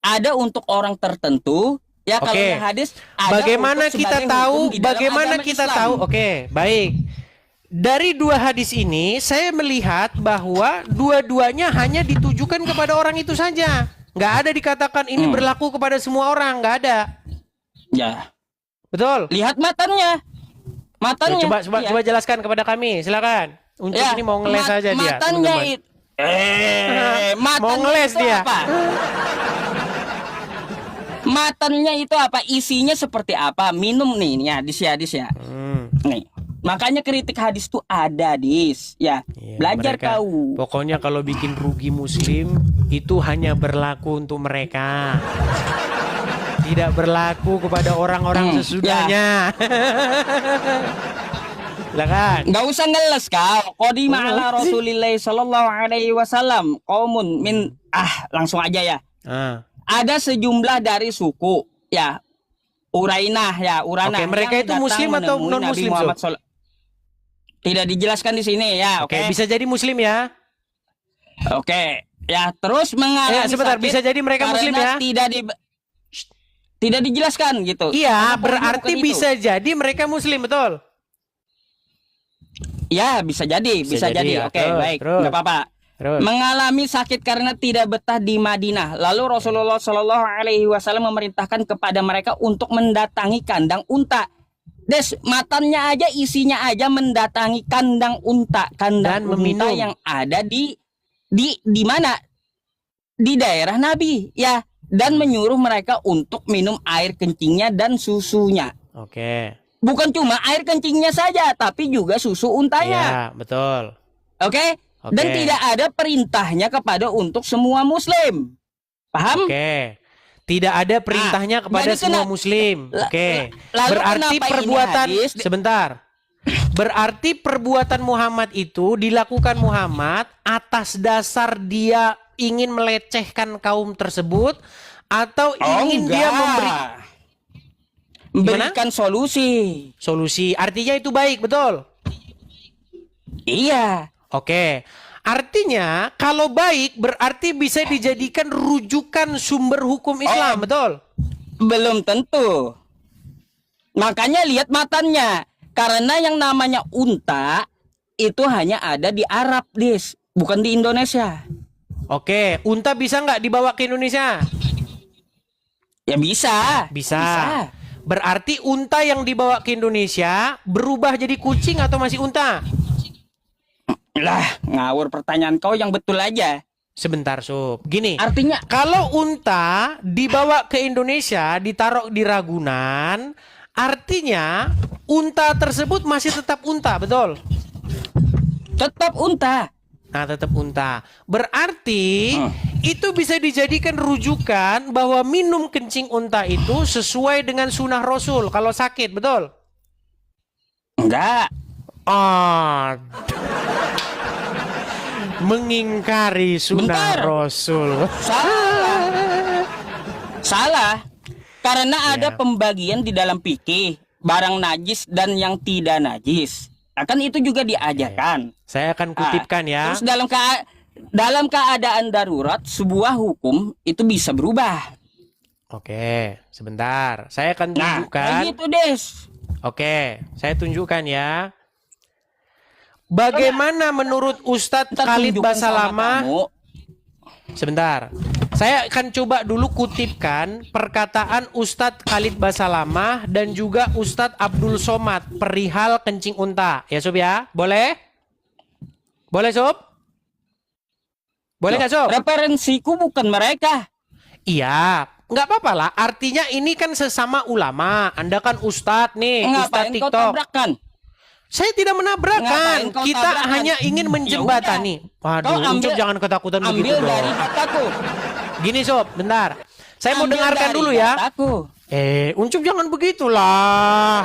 ada untuk orang tertentu. Ya, kalau hadis ada bagaimana kita tahu? Bagaimana kita tahu? Oke, baik. Dari dua hadis ini, saya melihat bahwa dua-duanya hanya ditujukan kepada orang itu saja. Nggak ada dikatakan ini berlaku kepada semua orang, nggak ada. Ya, betul. Lihat matanya. Coba jelaskan kepada kami, silakan. Untuk ini mau ngeles saja dia. Matanya itu. Mau ngeles dia. Apa? Matannya itu apa? Isinya seperti apa? Minum nih, hadis ya. Nih. Makanya kritik hadis tuh ada, Dis. Ya, belajar kau. Pokoknya kalau bikin rugi muslim itu hanya berlaku untuk mereka. Tidak berlaku kepada orang-orang sesudahnya. Lah kan? Enggak usah ngeles kau. Qadima ala Rasulillah sallallahu alaihi wasallam qaumun min langsung aja ya. Ada sejumlah dari suku ya Urainah ya Urana. Oke, mereka itu muslim atau non muslim? Tidak dijelaskan di sini ya. Oke, bisa jadi muslim ya. Oke, ya terus mengalami sebentar, bisa jadi mereka muslim ya. Tidak dijelaskan gitu. Iya, berarti bisa jadi mereka muslim, betul? Ya, bisa jadi. Oke, baik, nggak apa-apa. Mengalami sakit karena tidak betah di Madinah. Lalu Rasulullah Shallallahu Alaihi Wasallam memerintahkan kepada mereka untuk mendatangi kandang unta. Des, matannya aja, isinya aja mendatangi kandang unta, unta yang ada di mana? Di daerah Nabi, ya. Dan menyuruh mereka untuk minum air kencingnya dan susunya. Oke. Bukan cuma air kencingnya saja, tapi juga susu untanya. Iya, betul. Oke. Dan tidak ada perintahnya kepada untuk semua muslim. Paham? Oke. Tidak ada perintahnya kepada semua muslim. Oke. Berarti perbuatan sebentar. Berarti perbuatan Muhammad itu dilakukan Muhammad atas dasar dia ingin melecehkan kaum tersebut atau ingin dia memberikan solusi. Artinya itu baik, betul? Iya. Oke, artinya kalau baik berarti bisa dijadikan rujukan sumber hukum Islam, betul? Belum tentu. Makanya lihat matanya. Karena yang namanya unta itu hanya ada di Arab, Dis, bukan di Indonesia. Oke, unta bisa nggak dibawa ke Indonesia? Ya bisa. Bisa. Berarti unta yang dibawa ke Indonesia berubah jadi kucing atau masih unta? Lah, ngawur pertanyaan kau yang betul aja. Sebentar, Sob. Gini, Artinya kalau unta dibawa ke Indonesia, ditaruh di Ragunan, artinya unta tersebut masih tetap unta, betul? tetap unta. Nah, tetap unta. Berarti itu bisa dijadikan rujukan bahwa minum kencing unta itu sesuai dengan sunnah Rasul kalau sakit, betul? Enggak. Ah, mengingkari sunnah Bentar. Rasul. Salah. Salah. Karena ada Ya. pembagian di dalam fikih barang najis dan yang tidak najis. Akan itu juga diajarkan. Saya akan kutipkan ya. Terus dalam keadaan darurat sebuah hukum itu bisa berubah. Oke, sebentar. Saya akan Nah, tunjukkan. kayak gitu, Des. Oke, saya tunjukkan ya. Bagaimana menurut Ustadz Kita Khalid tunjukkan sama Basalamah? kamu. Sebentar. Saya akan coba dulu kutipkan perkataan Ustadz Khalid Basalamah dan juga Ustadz Abdul Somad perihal kencing unta. Ya, Sob ya? Boleh? Boleh, Sob? Boleh nggak, Sob? Referensiku bukan mereka. Iya, nggak apa-apa lah. Artinya ini kan sesama ulama. Anda kan Ustadz nih, Ustadz Ngapain kau TikTok. tabrakan? Saya tidak menabrakkan. Ngapain kau Kita tabrakan? hanya ingin menjembatani. Waduh, Ucup jangan ketakutan begitu Ambil dari dong. kataku. Gini, Sob, bentar. Saya mau Ambil dengarkan dari dulu ya. kataku. Uncup jangan begitulah.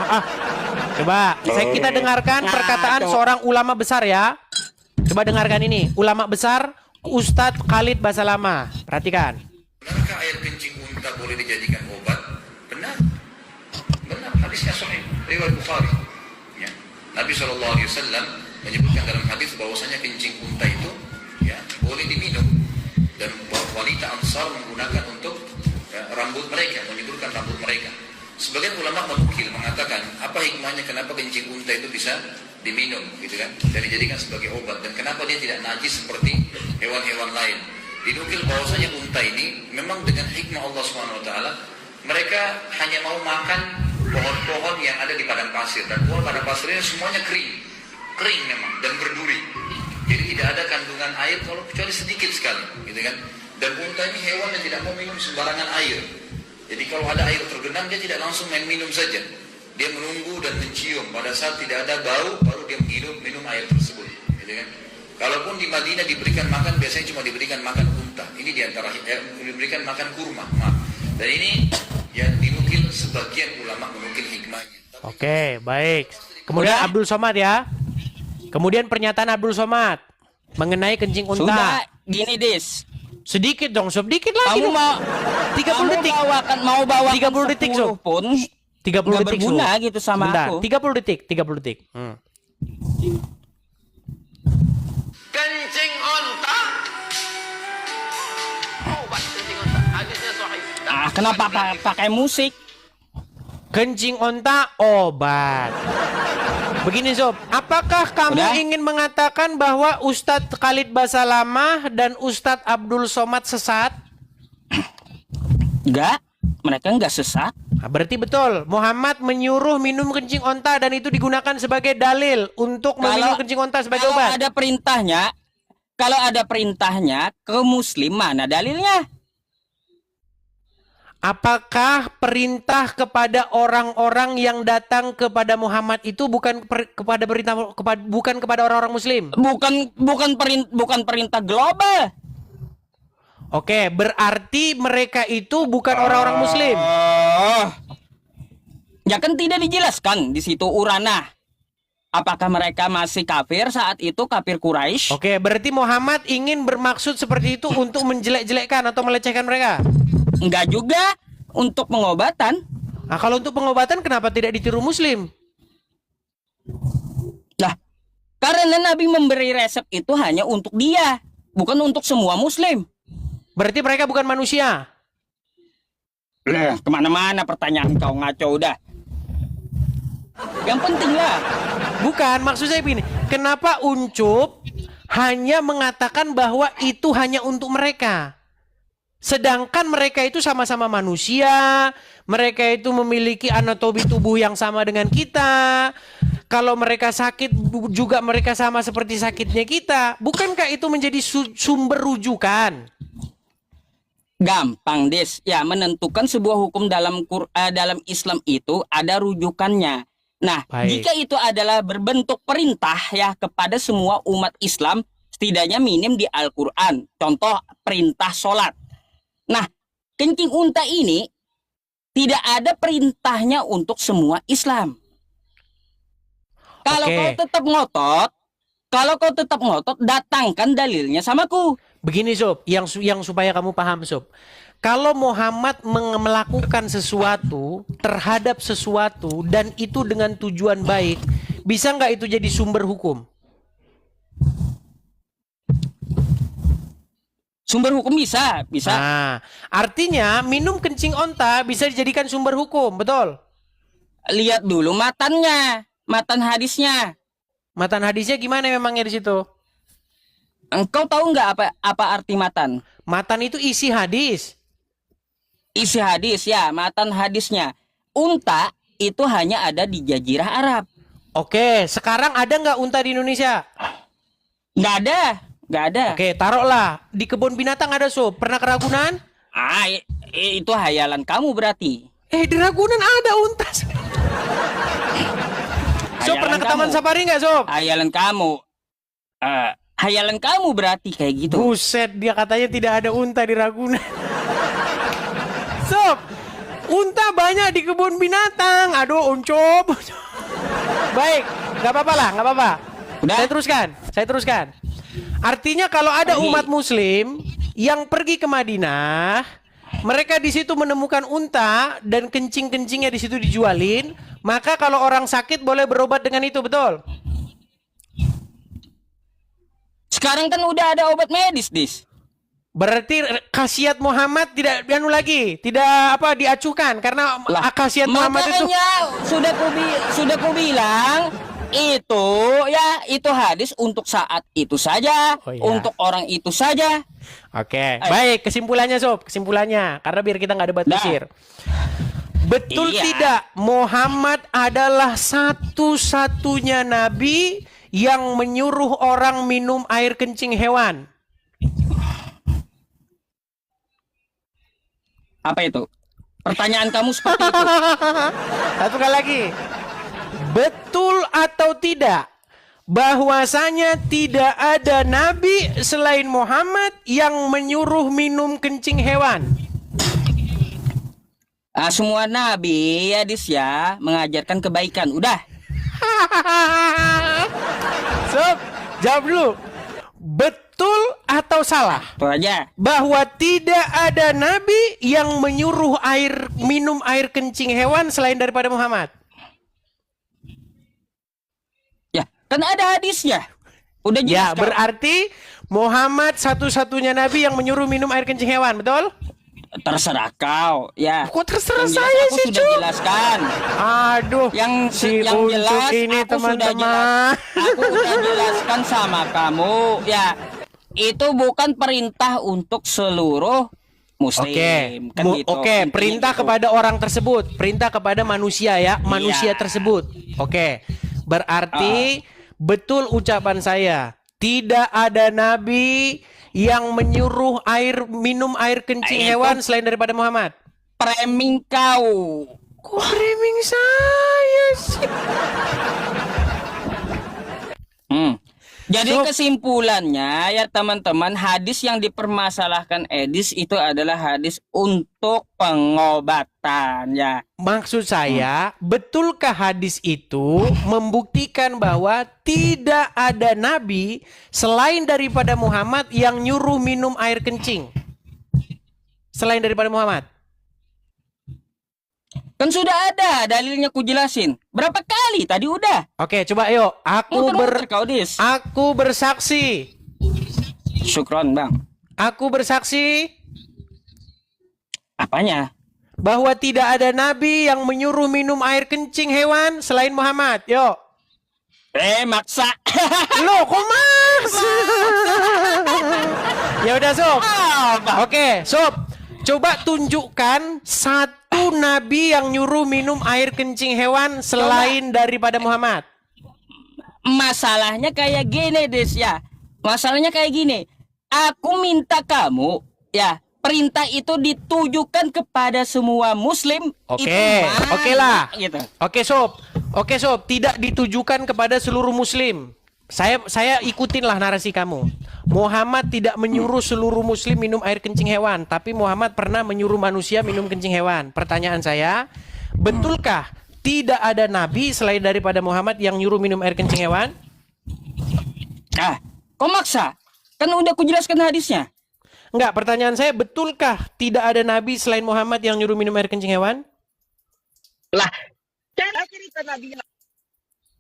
Coba kita dengarkan Nah, perkataan tuh. seorang ulama besar ya. Coba dengarkan ini, ulama besar Ustadz Khalid Basalamah. Perhatikan. Benarkah air kencing unta boleh dijadikan obat? Benar. Benar. Hadisnya sahih. Riwayat Bukhari. Ya. Nabi SAW menyebutkan dalam hadis bahwasanya kencing unta itu ya boleh diminum dan wanita Ansar menggunakan untuk rambut mereka, menyuburkan rambut mereka. Sebagian ulama menukil mengatakan apa hikmahnya kenapa kencing unta itu bisa diminum, gitu kan? Dan dijadikan sebagai obat dan kenapa dia tidak najis seperti hewan-hewan lain. Dinukil bahwasanya unta ini memang dengan hikmah Allah SWT mereka hanya mau makan pohon-pohon yang ada di padang pasir dan pohon padang pasir ini semuanya kering memang dan berduri. Jadi tidak ada kandungan air kalau kecuali sedikit sekali, gitu kan? Dan unta ini hewan yang tidak mau minum sembarangan air. Jadi kalau ada air tergenang dia tidak langsung main minum saja. Dia menunggu dan mencium. Pada saat tidak ada bau baru dia minum air tersebut, gitu kan? Kalaupun di Madinah diberikan makan biasanya cuma diberikan makan unta. Ini diantara diberikan makan kurma. Maaf. Dan ini yang dinukil sebagian ulama menukil hikmahnya. Oke, baik. Kemudian Udah. Abdul Somad ya. Kemudian pernyataan Abdul Somad mengenai kencing unta. Sudah, gini, Dis. Sedikit dong, Sob. Dikit lagi Kamu dong. mau 30 detik. mau bawa 30 detik, Sob. pun 30 nggak detik, berguna Sob. gitu sama Bentar, aku. 30 detik, 30 detik. Kencing onta. Obat kencing onta. Hadisnya sahih. Kenapa pakai musik? Kencing onta obat. Begini, Sob, apakah kamu Udah? ingin mengatakan bahwa Ustadz Khalid Basalamah dan Ustadz Abdul Somad sesat? Enggak, mereka enggak sesat. Nah, berarti betul, Muhammad menyuruh minum kencing onta dan itu digunakan sebagai dalil untuk meminum kencing onta sebagai kalau obat. ada perintahnya ke muslim mana dalilnya? Apakah perintah kepada orang-orang yang datang kepada Muhammad itu bukan bukan kepada orang-orang muslim? Bukan perintah global. Oke, berarti mereka itu bukan orang-orang muslim. Ya kan tidak dijelaskan di situ urana. Apakah mereka masih kafir saat itu, kafir Quraisy? Oke, berarti Muhammad ingin bermaksud seperti itu untuk menjelek-jelekkan atau melecehkan mereka. Enggak juga untuk pengobatan. Nah, kalau untuk pengobatan kenapa tidak ditiru muslim? Lah, karena Nabi memberi resep itu hanya untuk dia, bukan untuk semua muslim. Berarti mereka bukan manusia. Kemana-mana pertanyaan kau ngaco udah. Yang penting lah. Bukan, maksud saya begini. Kenapa Uncup hanya mengatakan bahwa itu hanya untuk mereka? Sedangkan mereka itu sama-sama manusia, mereka itu memiliki anatomi tubuh yang sama dengan kita. Kalau mereka sakit juga mereka sama seperti sakitnya kita. Bukankah itu menjadi sumber rujukan? Gampang, Des. Ya, menentukan sebuah hukum dalam dalam Islam itu ada rujukannya. Nah, Baik. jika itu adalah berbentuk perintah ya kepada semua umat Islam, setidaknya minim di Al-Quran. Contoh perintah sholat. Nah, kencing unta ini tidak ada perintahnya untuk semua Islam. Kalau Oke. kalau kau tetap ngotot, datangkan dalilnya samaku. Begini Sob, yang supaya kamu paham Sob. Kalau Muhammad melakukan sesuatu terhadap sesuatu dan itu dengan tujuan baik, bisa nggak itu jadi sumber hukum? Sumber hukum bisa. Nah, artinya minum kencing onta bisa dijadikan sumber hukum, betul? Lihat dulu matan hadisnya. Matan hadisnya gimana memangnya di situ? Engkau tahu nggak apa arti matan? Matan itu isi hadis. Isi hadis ya, matan hadisnya. Unta itu hanya ada di Jazirah Arab. Oke, sekarang ada nggak unta di Indonesia? Nggak ada. Oke, taruhlah di kebun binatang ada Sob. Pernah ke Ragunan? Itu hayalan kamu berarti. Di Ragunan ada unta. Sob, pernah ke Taman Safari nggak Sob? Hayalan kamu. Hayalan kamu berarti kayak gitu. Buset, dia katanya tidak ada unta di Ragunan. Sob, unta banyak di kebun binatang. Aduh, Uncop. Baik, nggak apa-apa lah, nggak apa-apa. Udah? Saya teruskan. Artinya kalau ada Pergi. umat Muslim yang pergi ke Madinah, mereka di situ menemukan unta dan kencing-kencingnya di situ dijualin, maka kalau orang sakit boleh berobat dengan itu, betul? Sekarang kan udah ada obat medis, Dis. Berarti khasiat Muhammad tidak diacuhkan karena khasiat Muhammad itu Makanya sudah ku bilang itu hadis untuk saat itu saja, Oh, iya. untuk orang itu saja. Oke, baik kesimpulannya Sob, kesimpulannya karena biar kita nggak debat Nah. kusir. Betul Iya. tidak Muhammad adalah satu-satunya nabi yang menyuruh orang minum air kencing hewan? Apa itu? Pertanyaan kamu seperti itu. Satu kali lagi. Betul atau tidak bahwasanya tidak ada nabi selain Muhammad yang menyuruh minum kencing hewan? Semua nabi ya Dis ya mengajarkan kebaikan. Udah. Sob, jawab dulu. Betul atau salah Itu aja. bahwa tidak ada nabi yang menyuruh minum air kencing hewan selain daripada Muhammad? Ya, kan ada hadisnya. Udah jelas. Ya, kau. berarti Muhammad satu-satunya nabi yang menyuruh minum air kencing hewan, betul? Terserah kau. Ya. Kok terserah Yang jelas saya aku sih, sudah Cuk? jelaskan. Aduh, Yang Uncuk jelas ini aku sudah teman-teman. Aku udah jelaskan sama kamu. Ya, itu bukan perintah untuk seluruh muslim. Oke, Kan gitu. oke, Intinya perintah gitu. kepada orang tersebut, perintah kepada manusia ya, manusia Iya. tersebut. Oke, berarti betul ucapan saya, tidak ada nabi yang menyuruh minum air kencing Itu- hewan selain daripada Muhammad. Framing kau. Kok framing saya sih? Jadi So- kesimpulannya ya teman-teman, hadis yang dipermasalahkan Edis itu adalah hadis untuk pengobatan ya. Maksud saya, betulkah hadis itu membuktikan bahwa tidak ada nabi selain daripada Muhammad yang nyuruh minum air kencing? Selain daripada Muhammad? Kan sudah ada dalilnya, ku jelasin. Berapa kali tadi udah. Oke, coba ayo. Muter-muter kau Dis. Aku bersaksi. Syukron bang. Aku bersaksi Apanya? bahwa tidak ada nabi yang menyuruh minum air kencing hewan selain Muhammad. Yuk. Maksa. Loh, kok maksa? Ya udah, Sob. Oke, Sob. Coba tunjukkan satu nabi yang nyuruh minum air kencing hewan selain daripada Muhammad. Masalahnya kayak gini, Des ya. Masalahnya kayak gini. Aku minta kamu, ya, perintah itu ditujukan kepada semua muslim. Oke, Itu mana, oke lah. Gitu. Oke, Sob. Tidak ditujukan kepada seluruh muslim. Saya ikutin lah narasi kamu. Muhammad tidak menyuruh seluruh muslim minum air kencing hewan, tapi Muhammad pernah menyuruh manusia minum kencing hewan. Pertanyaan saya, betulkah tidak ada nabi selain daripada Muhammad yang nyuruh minum air kencing hewan? Kok maksa? Kan udah aku jelaskan hadisnya. Enggak, pertanyaan saya, betulkah tidak ada nabi selain Muhammad yang nyuruh minum air kencing hewan? Lah, cerita nabi.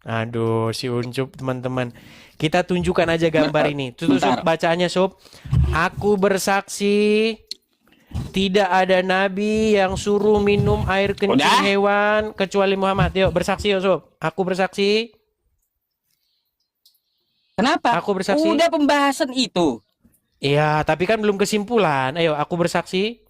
Aduh, si Uncup, teman-teman. Kita tunjukkan aja gambar ini. Tuh, Sob, bacaannya, Sob. Aku bersaksi tidak ada nabi yang suruh minum air kencing hewan kecuali Muhammad. Yuk, bersaksi, yuk, Sob. Aku bersaksi. Kenapa? Aku bersaksi. Udah pembahasan itu. Iya, tapi kan belum kesimpulan. Ayo, aku bersaksi.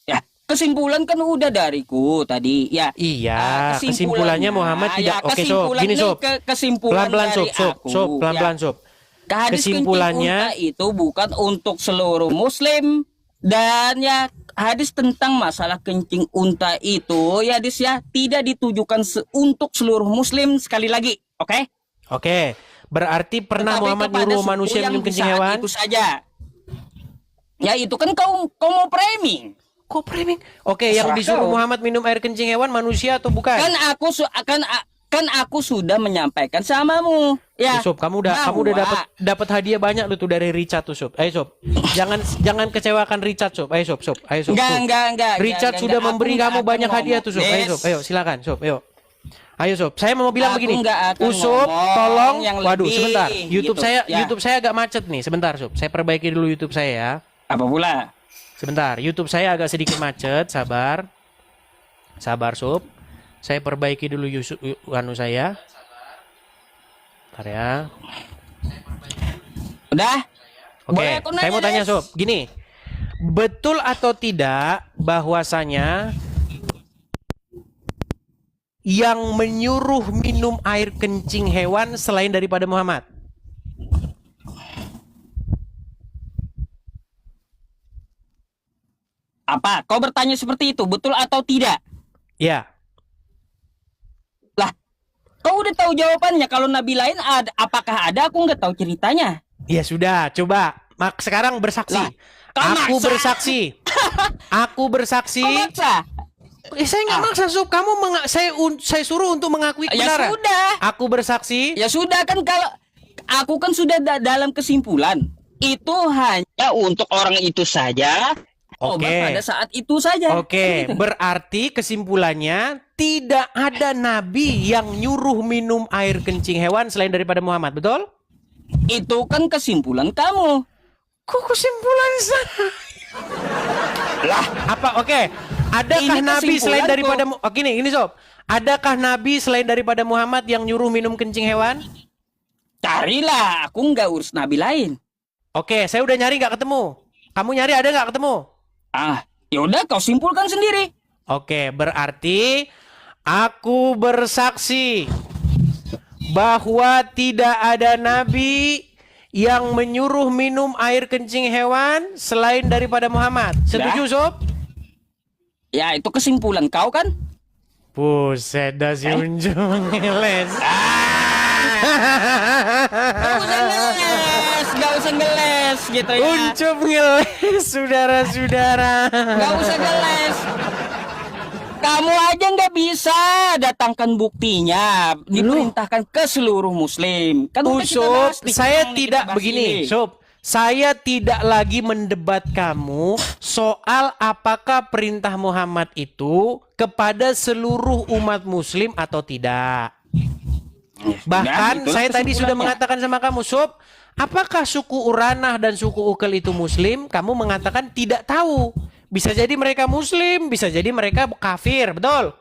Ya, kesimpulan kan udah dariku tadi. Ya. Iya, kesimpulannya Muhammad tidak. Oke, Sob. Gini, Sob. Kesimpulan Pelan-pelan, dari Sob. Sob, pelan-pelan, Sob. Hadis Kesimpulannya kencing unta itu bukan untuk seluruh muslim, dan ya hadis tentang masalah kencing unta itu ya hadis ya tidak ditujukan untuk seluruh muslim sekali lagi. Oke? Oke. Berarti pernah Tetapi Muhammad kepada nyuruh suku manusia yang minum di kencing saat hewan? itu saja. Ya itu kan kau mau framing. Kok framing? Oke, yang Terserah disuruh kau. Muhammad minum air kencing hewan manusia atau bukan? Kan aku sudah menyampaikan samamu. Ya. Sob, kamu udah dapat hadiah banyak lu tuh dari Richard tuh, Sob. Ayo, Sob. Jangan kecewakan Richard, Sob. Ayo, Sob. Ayo, Sob. Enggak. Richard sudah memberi kamu banyak hadiah tuh, Sob. Ayo, Sob. Ayo, silakan, Sob. Ayo, Sob. Saya mau bilang Aku begini. nggak akan Sob, ngomong tolong. yang Waduh, lebih, sebentar. gitu, ya. YouTube saya agak macet nih. Sebentar, Sob. Saya perbaiki dulu YouTube saya ya. Apa pula? Sebentar, YouTube saya agak sedikit macet. Sabar, Sob. Saya perbaiki dulu saya. Bentar ya. Udah? Oke, Boleh aku saya nanya, mau tanya, Des? Sob. Gini, betul atau tidak bahwasanya yang menyuruh minum air kencing hewan selain daripada Muhammad? Apa? Kau bertanya seperti itu, betul atau tidak? Ya. Lah, kau udah tahu jawabannya. Kalau nabi lain ada, apakah ada? Aku nggak tahu ceritanya. Ya sudah, coba. Sekarang bersaksi. Lah, kau Aku maksa. bersaksi. Aku bersaksi. Kau maksa? Saya nggak maksa, Sob. Kamu saya suruh untuk mengakui Ya kebenaran. sudah. Aku bersaksi. Ya sudah kan kalau aku kan sudah dalam kesimpulan. Itu hanya untuk orang itu saja. Oke. Obat pada saat itu saja. Oke, berarti kesimpulannya tidak ada nabi yang nyuruh minum air kencing hewan selain daripada Muhammad, betul? Itu kan kesimpulan kamu. Kok kesimpulan saya? Lah, Apa? Oke. Adakah Ini nabi selain kesimpulanku. daripada gini Sob. Adakah nabi selain daripada Muhammad yang nyuruh minum kencing hewan? carilah. Aku nggak urus nabi lain. Oke, saya udah nyari nggak ketemu. Kamu nyari ada nggak ketemu? Yaudah kau simpulkan sendiri. Oke, berarti aku bersaksi bahwa tidak ada nabi yang menyuruh minum air kencing hewan selain daripada Muhammad. Setuju, Sob? Ya itu kesimpulan kau kan? Buset dah si Unjung ngeles. Gak usah ngeles gitu ya. Uncup ngeles, saudara-saudara. Gak usah ngeles. Kamu aja nggak bisa datangkan buktinya. Diperintahkan ke seluruh muslim. Kan udah kita Sob, bahas di saya yang tidak kita bahas begini, ini. Sob. Saya tidak lagi mendebat kamu soal apakah perintah Muhammad itu kepada seluruh umat muslim atau tidak. Bahkan itulah saya tadi sudah kesimpulannya. mengatakan sama kamu, Sob, apakah suku Uranah dan suku Ukel itu muslim? Kamu mengatakan tidak tahu. Bisa jadi mereka muslim, bisa jadi mereka kafir, betul?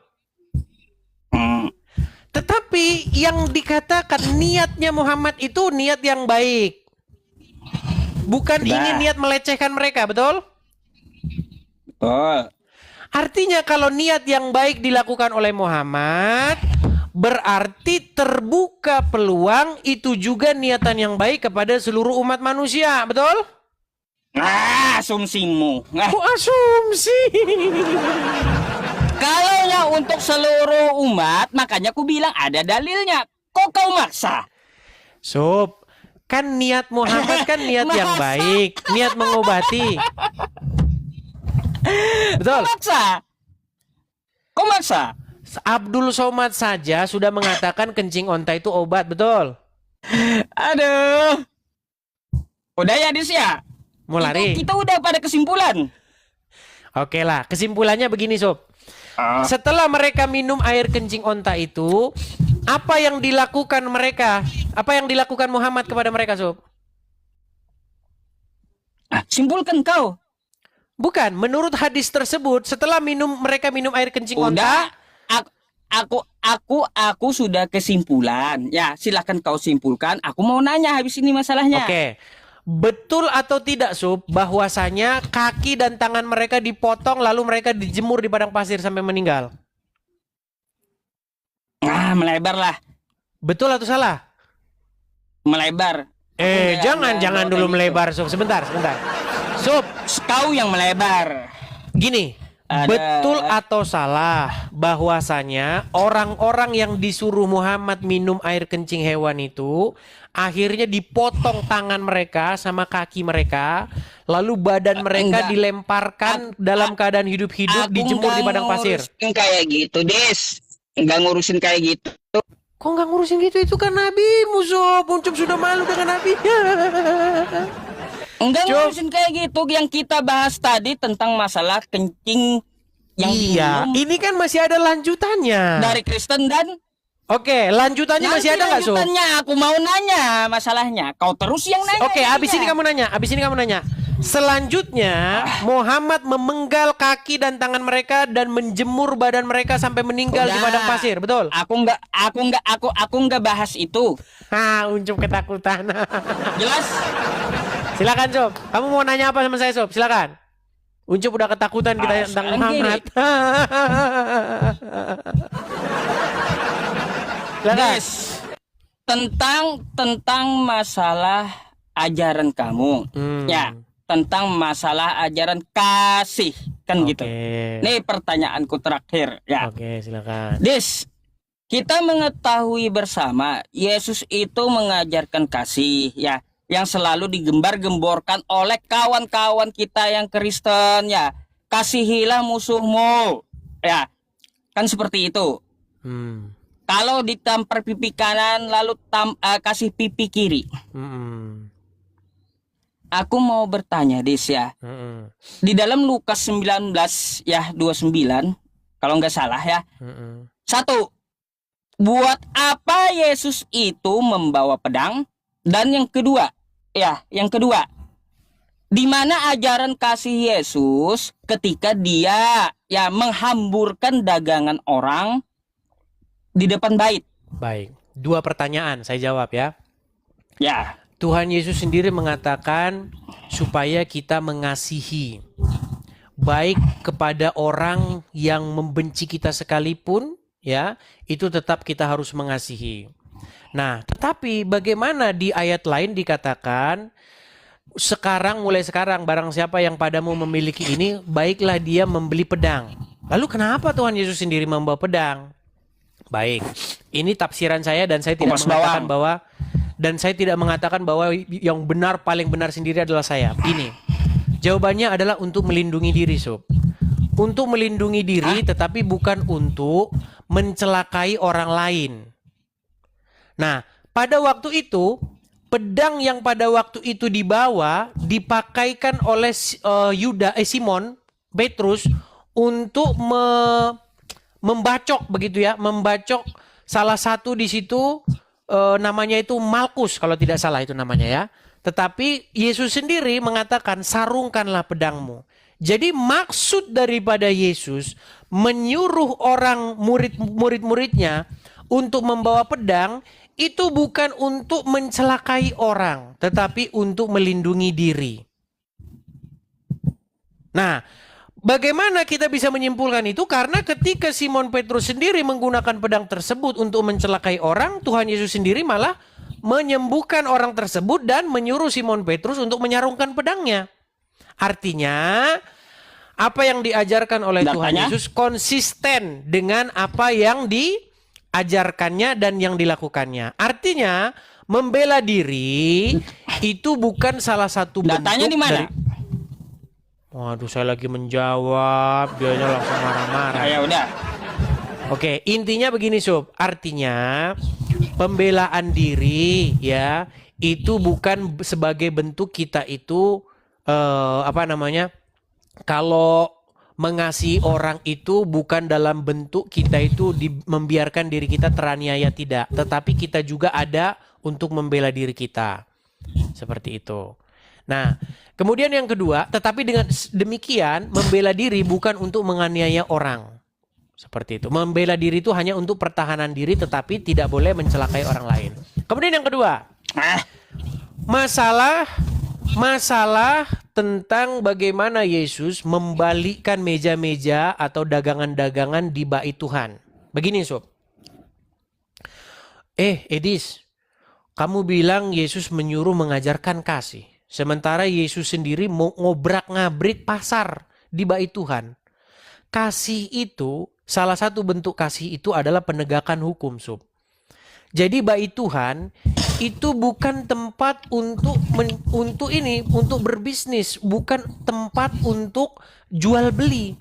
Tetapi yang dikatakan niatnya Muhammad itu niat yang baik. Bukan ingin niat melecehkan mereka, betul? Betul. Artinya kalau niat yang baik dilakukan oleh Muhammad, berarti terbuka peluang itu juga niatan yang baik kepada seluruh umat manusia, betul? Asumsimu. Kok asumsi? Kalau untuk seluruh umat, makanya aku bilang ada dalilnya. Kok kau maksa? Sob, kan niat Muhammad kan niat yang baik, niat mengobati. Betul. Kok maksa? Abdul Somad saja sudah mengatakan kencing onta itu obat, betul? Aduh. Udah ya, Dis ya? Mau lari? Kita udah pada kesimpulan. Oke lah, kesimpulannya begini, Sob. Setelah mereka minum air kencing onta itu, apa yang dilakukan mereka? Apa yang dilakukan Muhammad kepada mereka, Sob? Simpulkan kau. Bukan, menurut hadis tersebut, setelah mereka minum air kencing onta, Udah, aku sudah kesimpulan. Ya, silakan kau simpulkan. Aku mau nanya habis ini masalahnya. oke. Betul atau tidak, Sob, bahwasanya kaki dan tangan mereka dipotong lalu mereka dijemur di padang pasir sampai meninggal? Melebar lah. Betul atau salah? Melebar. Jangan dulu melebar, Sob. Sebentar. Sob, Kau yang melebar. gini, betul atau salah bahwasanya orang-orang yang disuruh Muhammad minum air kencing hewan itu akhirnya dipotong tangan mereka sama kaki mereka, lalu badan mereka Enggak. dilemparkan dalam keadaan hidup-hidup dijemur di padang pasir. Ngurusin kayak gitu, Des. Enggak ngurusin kayak gitu. Kok nggak ngurusin gitu? Itu kan Nabi Musuh. Ucup sudah malu dengan Nabi. Enggak Cuk. ngurusin kayak gitu. Yang kita bahas tadi tentang masalah kencing yang Iya, diminum ini kan masih ada lanjutannya. dari Kristen dan Oke, lanjutannya masih ada nggak, Sob? lanjutannya aku mau nanya masalahnya. Kau terus yang nanya. Oke, abis ini kamu nanya. Selanjutnya, Muhammad memenggal kaki dan tangan mereka dan menjemur badan mereka sampai meninggal di Udah. padang pasir, betul? Aku enggak bahas itu. Uncup ketakutan. Jelas? Silakan, Sob. Kamu mau nanya apa sama saya, Sob? Silakan. Uncup udah ketakutan kita tentang sekarang Muhammad. Silakan. Des, tentang masalah ajaran kamu. Ya, tentang masalah ajaran kasih kan gitu. Nih pertanyaanku terakhir ya. Oke, silakan. Des, kita mengetahui bersama Yesus itu mengajarkan kasih ya, yang selalu digembar-gemborkan oleh kawan-kawan kita yang Kristen ya. Kasihilah musuhmu. Ya. Kan seperti itu. Kalau ditampar pipi kanan lalu kasih pipi kiri. Aku mau bertanya, Des ya. Di dalam Lukas 19 ya 29 kalau nggak salah ya. Satu, buat apa Yesus itu membawa pedang? Dan yang kedua, di mana ajaran kasih Yesus ketika dia ya menghamburkan dagangan orang di depan bait? Baik, dua pertanyaan saya jawab ya. Ya. Tuhan Yesus sendiri mengatakan supaya kita mengasihi baik kepada orang yang membenci kita sekalipun ya, itu tetap kita harus mengasihi. Nah, tetapi bagaimana di ayat lain dikatakan mulai sekarang barang siapa yang padamu memiliki ini, baiklah dia membeli pedang. Lalu kenapa Tuhan Yesus sendiri membawa pedang? Baik, ini tafsiran saya dan saya tidak mengatakan bahwa yang benar paling benar sendiri adalah saya. Ini jawabannya adalah untuk melindungi diri, Sob. Untuk melindungi diri, tetapi bukan untuk mencelakai orang lain. Nah, pada waktu itu pedang yang pada waktu itu dibawa dipakaikan oleh Simon Petrus untuk membacok begitu ya, membacok salah satu di situ namanya itu Malkus kalau tidak salah itu namanya ya. Tetapi Yesus sendiri mengatakan sarungkanlah pedangmu. Jadi maksud daripada Yesus menyuruh orang murid-muridnya untuk membawa pedang itu bukan untuk mencelakai orang, tetapi untuk melindungi diri. Nah, bagaimana kita bisa menyimpulkan itu? Karena ketika Simon Petrus sendiri menggunakan pedang tersebut untuk mencelakai orang, Tuhan Yesus sendiri malah menyembuhkan orang tersebut dan menyuruh Simon Petrus untuk menyarungkan pedangnya. Artinya, apa yang diajarkan oleh Tuhan Yesus konsisten dengan apa yang diajarkannya dan yang dilakukannya. Artinya, membela diri itu bukan salah satu bentuk Datanya di mana? Waduh, saya lagi menjawab, dianya langsung marah-marah. Ya udah. Oke, intinya begini Sob. Artinya, pembelaan diri ya, itu bukan sebagai bentuk kita itu kalau mengasihi orang itu bukan dalam bentuk kita itu membiarkan diri kita teraniaya, tidak. Tetapi kita juga ada untuk membela diri kita. Seperti itu. Nah, kemudian yang kedua, tetapi dengan demikian membela diri bukan untuk menganiaya orang. Seperti itu. Membela diri itu hanya untuk pertahanan diri tetapi tidak boleh mencelakai orang lain. Kemudian yang kedua, masalah tentang bagaimana Yesus membalikkan meja-meja atau dagangan-dagangan di bait Tuhan. Begini Sob. Edis, kamu bilang Yesus menyuruh mengajarkan kasih. Sementara Yesus sendiri mau ngobrak-ngabrik pasar di bait Tuhan. Kasih itu, salah satu bentuk kasih itu adalah penegakan hukum, Sob. Jadi bait Tuhan itu bukan tempat untuk berbisnis, bukan tempat untuk jual beli.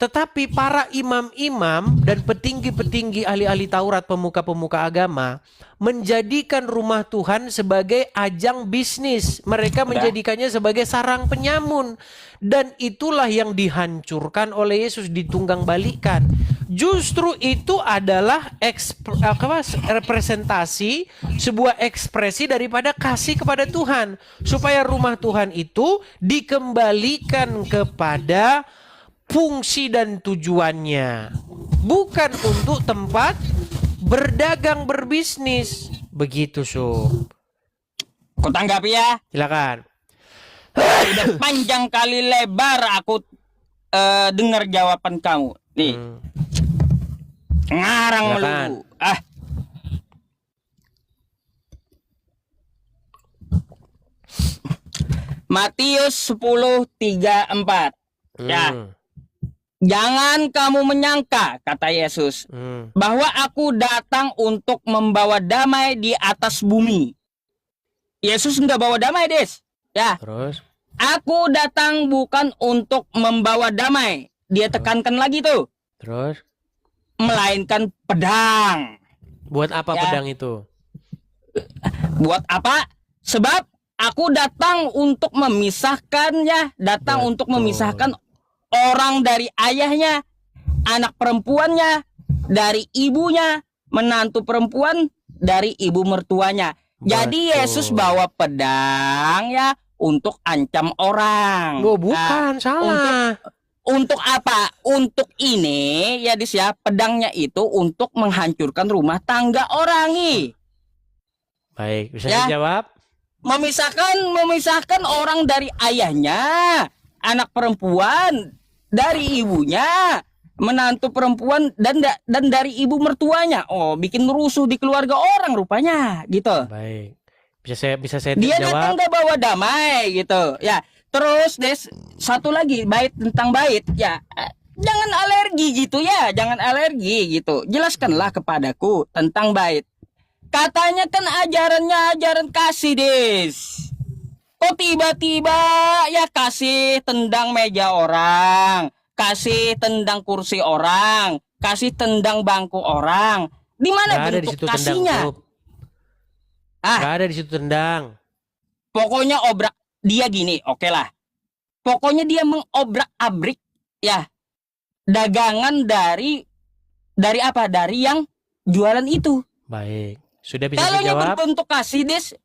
Tetapi para imam-imam dan petinggi-petinggi ahli-ahli Taurat, pemuka-pemuka agama menjadikan rumah Tuhan sebagai ajang bisnis. Mereka menjadikannya sebagai sarang penyamun. Dan itulah yang dihancurkan oleh Yesus, ditunggang balikan. Justru itu adalah representasi, sebuah ekspresi daripada kasih kepada Tuhan. Supaya rumah Tuhan itu dikembalikan kepada fungsi dan tujuannya. Bukan untuk tempat berdagang berbisnis. Begitu, Sob. Kau tanggapi ya? Silakan. Udah panjang kali lebar aku dengar jawaban kamu. Nih. Ngarang melulu. Matius 10:3-4. Ya. Jangan kamu menyangka, kata Yesus, bahwa aku datang untuk membawa damai di atas bumi. Yesus enggak bawa damai, Des. Ya. Terus? Aku datang bukan untuk membawa damai. Dia tekankan lagi tuh. Terus? Melainkan pedang. Buat apa pedang itu? Buat apa? Sebab aku datang untuk memisahkannya. Datang untuk memisahkan orang dari ayahnya, anak perempuannya dari ibunya, menantu perempuan dari ibu mertuanya. Jadi Yesus bawa pedang ya untuk ancam orang. Oh, bukan, salah. Untuk apa? Untuk ini ya Dis ya, pedangnya itu untuk menghancurkan rumah tangga orang nih. Baik, bisa Ya. dijawab? Memisahkan orang dari ayahnya, anak perempuan dari ibunya, menantu perempuan dan dari ibu mertuanya. Oh, bikin rusuh di keluarga orang rupanya, gitu. Baik. Bisa saya Dia jawab? datang gak bawa damai gitu. Ya, terus Des, satu lagi bait tentang bait. Ya, jangan alergi gitu ya, jangan alergi gitu. Jelaskanlah kepadaku tentang bait. Katanya kan ajarannya ajaran kasih, Des. Kok tiba-tiba ya kasih tendang meja orang, kasih tendang kursi orang, kasih tendang bangku orang. Di mana bentuk kasihnya? Gak ada di situ tendang. Pokoknya obrak dia gini, oke lah. Pokoknya dia mengobrak-abrik ya dagangan dari apa? Dari yang jualan itu. Baik. Sudah bisa Kalau dijawab? berbentuk kasih, Des.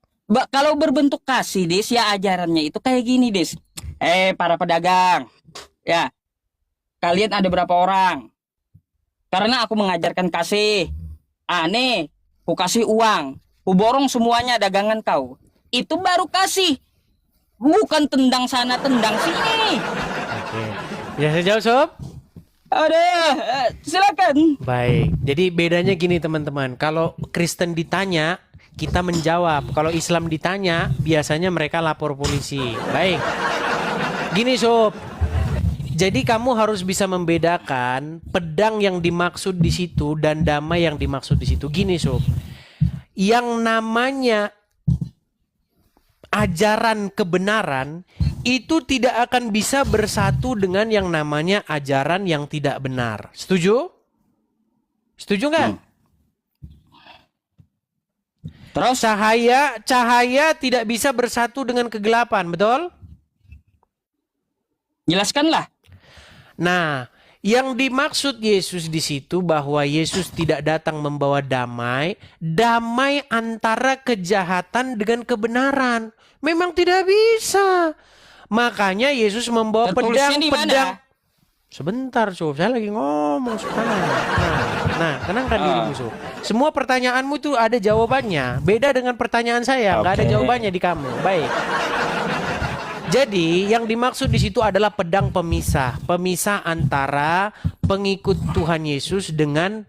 Kalau berbentuk kasih, Des, ya ajarannya itu kayak gini, Des. Para pedagang. Ya, kalian ada berapa orang? Karena aku mengajarkan kasih. Nih, ku kasih uang. Ku borong semuanya dagangan kau. Itu baru kasih. Bukan tendang sana, tendang sini. Oke. Bisa saya jawab, Sob? Ada, silakan. Baik. Jadi bedanya gini teman-teman. Kalau Kristen ditanya, kita menjawab. Kalau Islam ditanya, biasanya mereka lapor polisi. Baik. Gini, Sob. Jadi kamu harus bisa membedakan pedang yang dimaksud di situ dan damai yang dimaksud di situ. Gini, Sob. Yang namanya ajaran kebenaran itu tidak akan bisa bersatu dengan yang namanya ajaran yang tidak benar. Setuju? Setuju nggak? Terus? Cahaya tidak bisa bersatu dengan kegelapan, betul? Jelaskanlah. Nah, yang dimaksud Yesus di situ bahwa Yesus tidak datang membawa damai, damai antara kejahatan dengan kebenaran. Memang tidak bisa. Makanya Yesus membawa Tertulisnya di mana? pedang. Sebentar, Sob. Saya lagi ngomong sekarang. Nah, tenangkan dirimu, Sob. Semua pertanyaanmu itu ada jawabannya. Beda dengan pertanyaan saya, nggak ada Oke. jawabannya di kamu. Baik. Jadi yang dimaksud di situ adalah pedang pemisah antara pengikut Tuhan Yesus dengan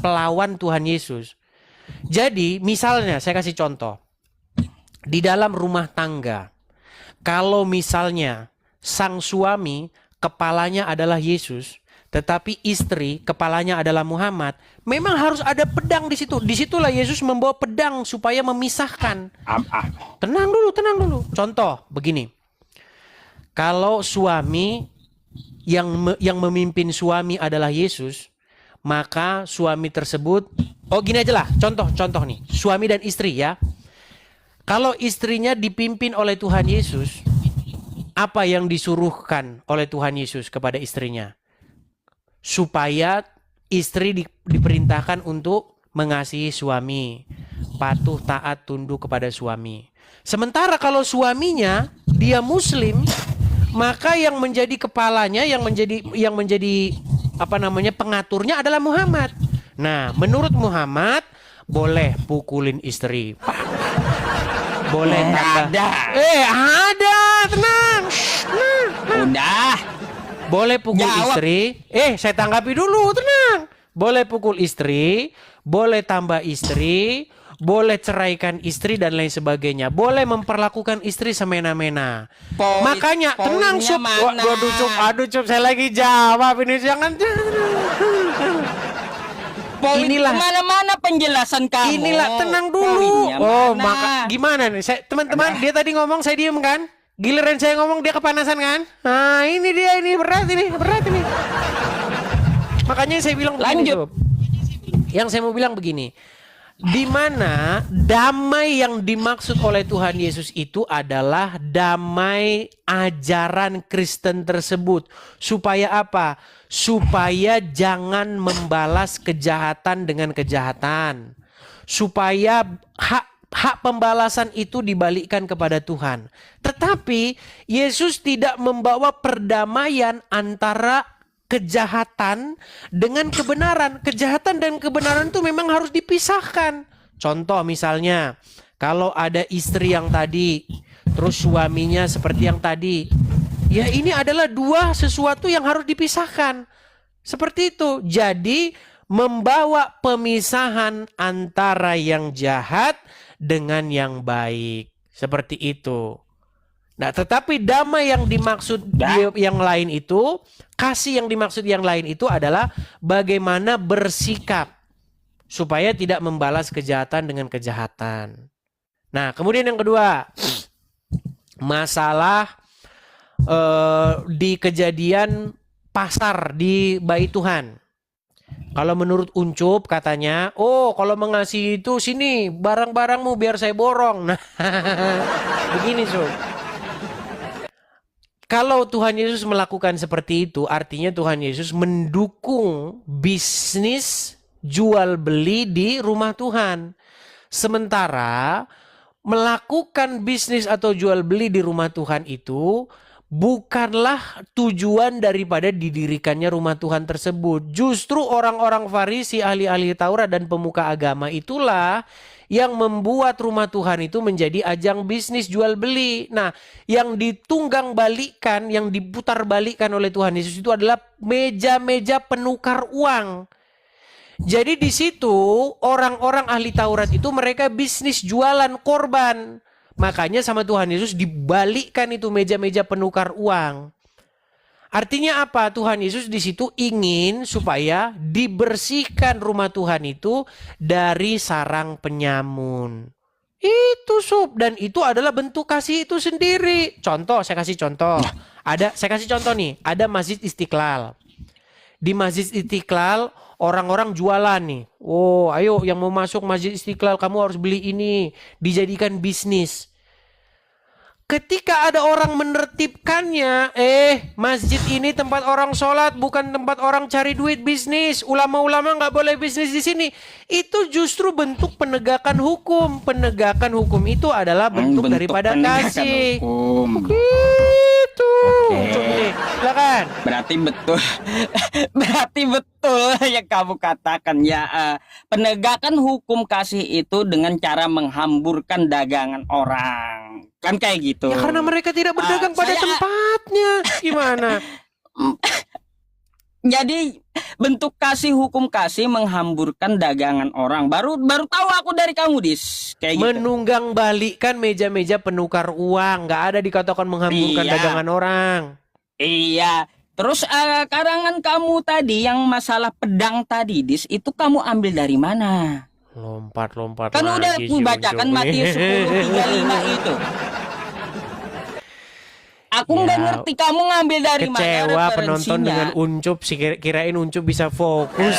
pelawan Tuhan Yesus. Jadi misalnya saya kasih contoh. Di dalam rumah tangga, kalau misalnya sang suami kepalanya adalah Yesus, tetapi istri kepalanya adalah Muhammad, memang harus ada pedang di situ. Disitulah Yesus membawa pedang supaya memisahkan. Tenang dulu. Contoh begini. Kalau suami yang memimpin suami adalah Yesus, maka suami tersebut, gini aja lah, contoh nih, suami dan istri ya. Kalau istrinya dipimpin oleh Tuhan Yesus, apa yang disuruhkan oleh Tuhan Yesus kepada istrinya? Supaya istri diperintahkan untuk mengasihi suami, patuh taat tunduk kepada suami. Sementara kalau suaminya dia Muslim, maka yang menjadi kepalanya, yang menjadi pengaturnya adalah Muhammad. Nah, menurut Muhammad boleh pukulin istri, boleh tambah. Ada. Ada, tenang. Udah. Boleh pukul Jawab. istri. Saya tanggapi dulu, tenang. Boleh pukul istri, boleh tambah istri, boleh ceraikan istri dan lain sebagainya. Boleh memperlakukan istri semena-mena. Makanya tenang, Sob. mana? Aduh, Sob, saya lagi jawab ini, jangan. Poin Inilah. mana penjelasan kamu. Inilah, tenang dulu. Poinnya mana? Maka gimana nih? Teman-teman, dia tadi ngomong saya diem kan? Giliran saya ngomong dia kepanasan kan? Nah, ini dia, ini berat ini. Makanya saya bilang begini, Lanjut. Sob. Yang saya mau bilang begini. Di mana damai yang dimaksud oleh Tuhan Yesus itu adalah damai ajaran Kristen tersebut. Supaya apa? Supaya jangan membalas kejahatan dengan kejahatan. Supaya hak pembalasan itu dibalikkan kepada Tuhan. Tetapi Yesus tidak membawa perdamaian antara kejahatan dengan kebenaran. Kejahatan dan kebenaran itu memang harus dipisahkan. Contoh misalnya, kalau ada istri yang tadi, terus suaminya seperti yang tadi, ya ini adalah dua sesuatu yang harus dipisahkan. Seperti itu. Jadi membawa pemisahan antara yang jahat dengan yang baik. Seperti itu. Nah, tetapi damai yang dimaksud yang lain itu, kasih yang dimaksud yang lain itu adalah bagaimana bersikap supaya tidak membalas kejahatan dengan kejahatan. Nah, kemudian yang kedua, masalah di kejadian pasar di Bait Tuhan. Kalau menurut Uncup katanya, kalau mengasihi itu sini barang-barangmu biar saya borong. Nah, begini, Sob. Kalau Tuhan Yesus melakukan seperti itu, artinya Tuhan Yesus mendukung bisnis jual beli di rumah Tuhan. Sementara melakukan bisnis atau jual beli di rumah Tuhan itu bukanlah tujuan daripada didirikannya rumah Tuhan tersebut. Justru orang-orang Farisi, ahli-ahli Taurat dan pemuka agama itulah yang membuat rumah Tuhan itu menjadi ajang bisnis jual beli. Nah, yang ditunggang balikan, yang diputar balikan oleh Tuhan Yesus itu adalah meja-meja penukar uang. Jadi di situ orang-orang ahli Taurat itu mereka bisnis jualan korban. Makanya sama Tuhan Yesus dibalikkan itu meja-meja penukar uang. Artinya apa? Tuhan Yesus di situ ingin supaya dibersihkan rumah Tuhan itu dari sarang penyamun. Itu sob, dan itu adalah bentuk kasih itu sendiri. Contoh, saya kasih contoh. Saya kasih contoh nih, ada Masjid Istiqlal. Di Masjid Istiqlal orang-orang jualan nih. Oh, ayo yang mau masuk Masjid Istiqlal kamu harus beli ini, dijadikan bisnis. Ketika ada orang menertibkannya, masjid ini tempat orang sholat, bukan tempat orang cari duit bisnis. Ulama-ulama nggak boleh bisnis di sini. Itu justru bentuk penegakan hukum. Penegakan hukum itu adalah bentuk daripada kasih. Gitu. Oke. Silakan. Berarti betul. Berarti betul yang kamu katakan ya. Penegakan hukum kasih itu dengan cara menghamburkan dagangan orang. Kan kayak gitu. Ya karena mereka tidak berdagang pada tempatnya. Gimana? Jadi bentuk kasih, hukum kasih menghamburkan dagangan orang. Baru tahu aku dari kamu, Dis. Kayak gitu. Menunggang balikkan meja-meja penukar uang. Nggak ada dikatakan menghamburkan dagangan orang. Iya. Terus karangan kamu tadi yang masalah pedang tadi, Dis, itu kamu ambil dari mana? Lompat-lompat Kan lagi udah si aku bacakan Unjuk Matius nih. 10:35 itu. Aku nggak ngerti kamu ngambil dari mana Kecewa penonton referensinya. dengan Uncup, kirain Uncup bisa fokus.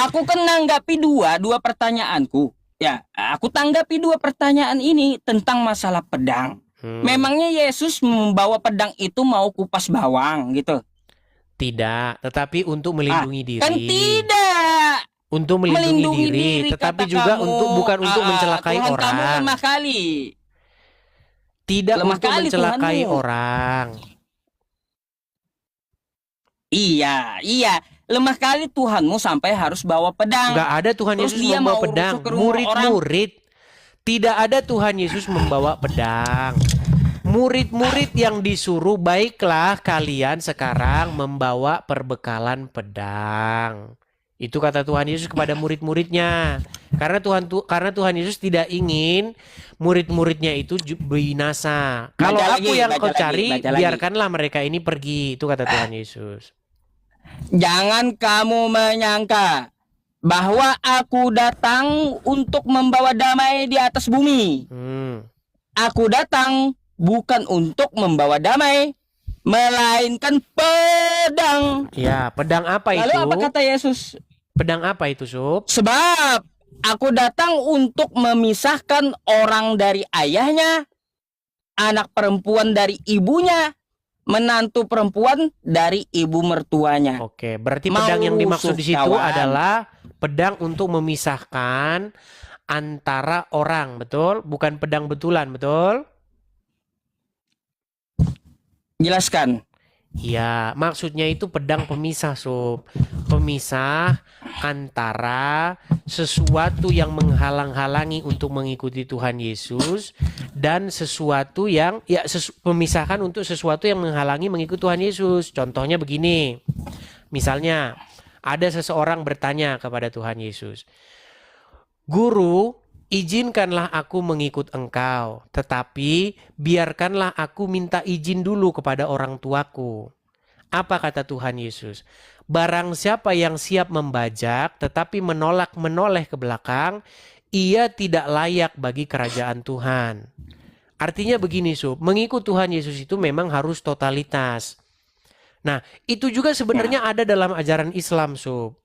Aku kan nanggapi dua pertanyaanku. Ya, aku tanggapi dua pertanyaan ini tentang masalah pedang. Memangnya Yesus membawa pedang itu mau kupas bawang gitu? Tidak, tetapi untuk melindungi diri. Kan tidak. Untuk melindungi diri, tetapi kata juga kamu. bukan untuk mencelakai Tuhan orang. Kamu lemah kali. Tidak lemah untuk kali mencelakai Tuhanmu. orang. Iya. Lemah kali Tuhanmu sampai harus bawa pedang. Enggak ada Tuhan Terus Yesus dia membawa mau pedang. rusuk ke rumah Murid-murid. Tidak ada Tuhan Yesus membawa pedang. Murid-murid yang disuruh, baiklah kalian sekarang membawa perbekalan pedang. Itu kata Tuhan Yesus kepada murid-muridnya. Karena Tuhan Yesus tidak ingin murid-muridnya itu binasa. Kalau aku yang kau cari, biarkanlah mereka ini pergi. Itu kata Tuhan Yesus. Jangan kamu menyangka bahwa aku datang untuk membawa damai di atas bumi. Aku datang bukan untuk membawa damai, melainkan pedang. Ya, pedang apa itu? Lalu apa kata Yesus? Pedang apa itu, Sob? Sebab aku datang untuk memisahkan orang dari ayahnya, anak perempuan dari ibunya, menantu perempuan dari ibu mertuanya. Oke, berarti pedang yang dimaksud di situ adalah pedang untuk memisahkan antara orang, betul? Bukan pedang betulan, betul? Jelaskan. Ya, maksudnya itu pedang pemisah, Sob. Pemisah antara sesuatu yang menghalang-halangi untuk mengikuti Tuhan Yesus dan sesuatu yang pemisahkan untuk sesuatu yang menghalangi mengikuti Tuhan Yesus. Contohnya begini. Misalnya, ada seseorang bertanya kepada Tuhan Yesus, "Guru, izinkanlah aku mengikut engkau, tetapi biarkanlah aku minta izin dulu kepada orang tuaku." Apa kata Tuhan Yesus? Barang siapa yang siap membajak tetapi menoleh ke belakang, ia tidak layak bagi kerajaan Tuhan. Artinya begini, Sob, mengikut Tuhan Yesus itu memang harus totalitas. Nah, itu juga sebenarnya ada dalam ajaran Islam, Sob.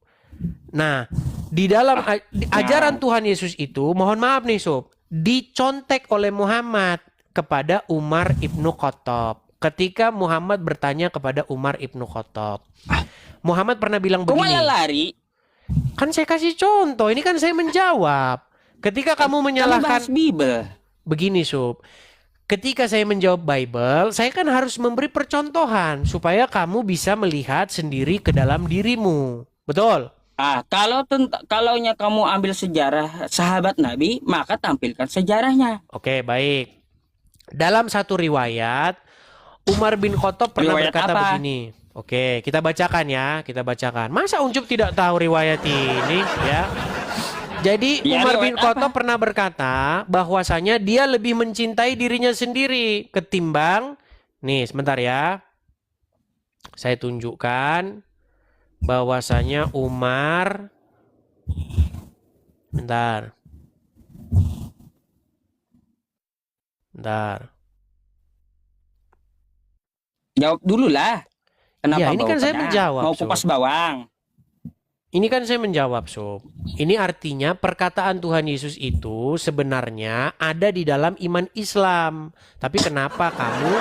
Nah, di dalam ajaran Tuhan Yesus itu, mohon maaf nih Sob, dicontek oleh Muhammad kepada Umar ibnu Khattab. Ketika Muhammad bertanya kepada Umar ibnu Khattab, Muhammad pernah bilang begini. Kok malah lari? Kan saya kasih contoh, ini kan saya menjawab. Ketika kamu menyalahkan Bibel. begini Sob. Ketika saya menjawab Bible, saya kan harus memberi percontohan supaya kamu bisa melihat sendiri ke dalam dirimu. Betul? Kalaunya kamu ambil sejarah sahabat Nabi, maka tampilkan sejarahnya. Oke, baik. Dalam satu riwayat, Umar bin Khattab pernah Riwayat berkata apa? begini. Oke, kita bacakan ya, kita bacakan. Masa Uncup tidak tahu riwayat ini ya? Jadi Ya, Umar bin riwayat Khattab apa? pernah berkata bahwasanya dia lebih mencintai dirinya sendiri ketimbang, nih sebentar ya, saya tunjukkan bahwasanya Umar, bentar, bentar. Jawab dulu lah. Kenapa Ya, ini kan bau saya pedang? menjawab, Mau Sob. kupas bawang. Ini kan saya menjawab, Sob. Ini artinya perkataan Tuhan Yesus itu sebenarnya ada di dalam iman Islam. Tapi kenapa kamu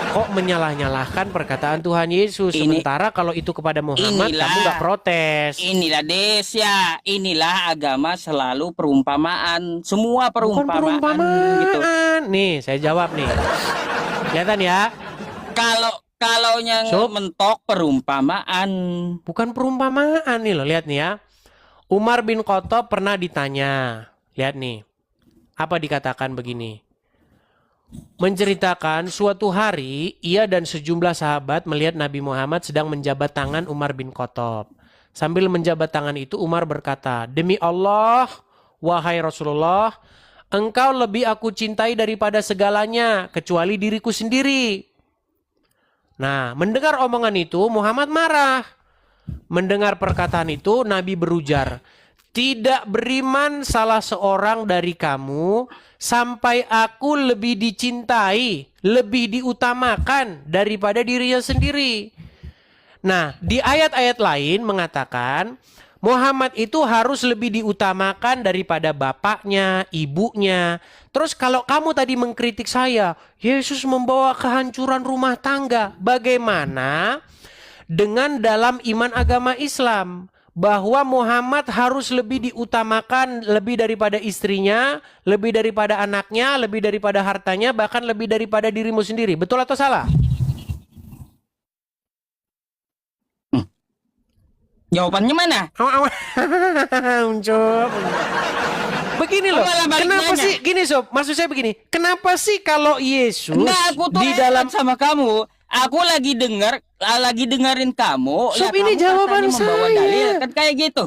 kok menyalah-nyalahkan perkataan Tuhan Yesus? Ini- Sementara kalau itu kepada Muhammad, inilah- kamu nggak protes. Inilah Desya, inilah agama selalu perumpamaan. Semua Bukan perumpamaan gitu. Nih, saya jawab nih. Kelihatan ya? Kalau yang Sob. mentok perumpamaan. Bukan perumpamaan nih loh, lihat nih ya. Umar bin Khattab pernah ditanya. Lihat nih. Apa dikatakan begini? Menceritakan suatu hari ia dan sejumlah sahabat melihat Nabi Muhammad sedang menjabat tangan Umar bin Khattab. Sambil menjabat tangan itu Umar berkata, "Demi Allah, wahai Rasulullah, engkau lebih aku cintai daripada segalanya kecuali diriku sendiri." Nah, mendengar omongan itu Muhammad marah. Mendengar perkataan itu Nabi berujar, "Tidak beriman salah seorang dari kamu sampai aku lebih dicintai, lebih diutamakan daripada dirinya sendiri." Nah, di ayat-ayat lain mengatakan Muhammad itu harus lebih diutamakan daripada bapaknya, ibunya. Terus kalau kamu tadi mengkritik saya, Yesus membawa kehancuran rumah tangga. Bagaimana dengan dalam iman agama Islam? Bahwa Muhammad harus lebih diutamakan lebih daripada istrinya, lebih daripada anaknya, lebih daripada hartanya, bahkan lebih daripada dirimu sendiri. Betul atau salah? Jawabannya mana? Uncop. Begini loh, Malah balik kenapa nanya. sih, gini Sob, maksud saya begini, kenapa sih kalau Yesus Enggak, aku tuh di heran dalam, sama kamu. Aku lagi dengerin kamu. Sob, ya ini kamu jawaban katanya membawa saya. dalil, kan kayak gitu.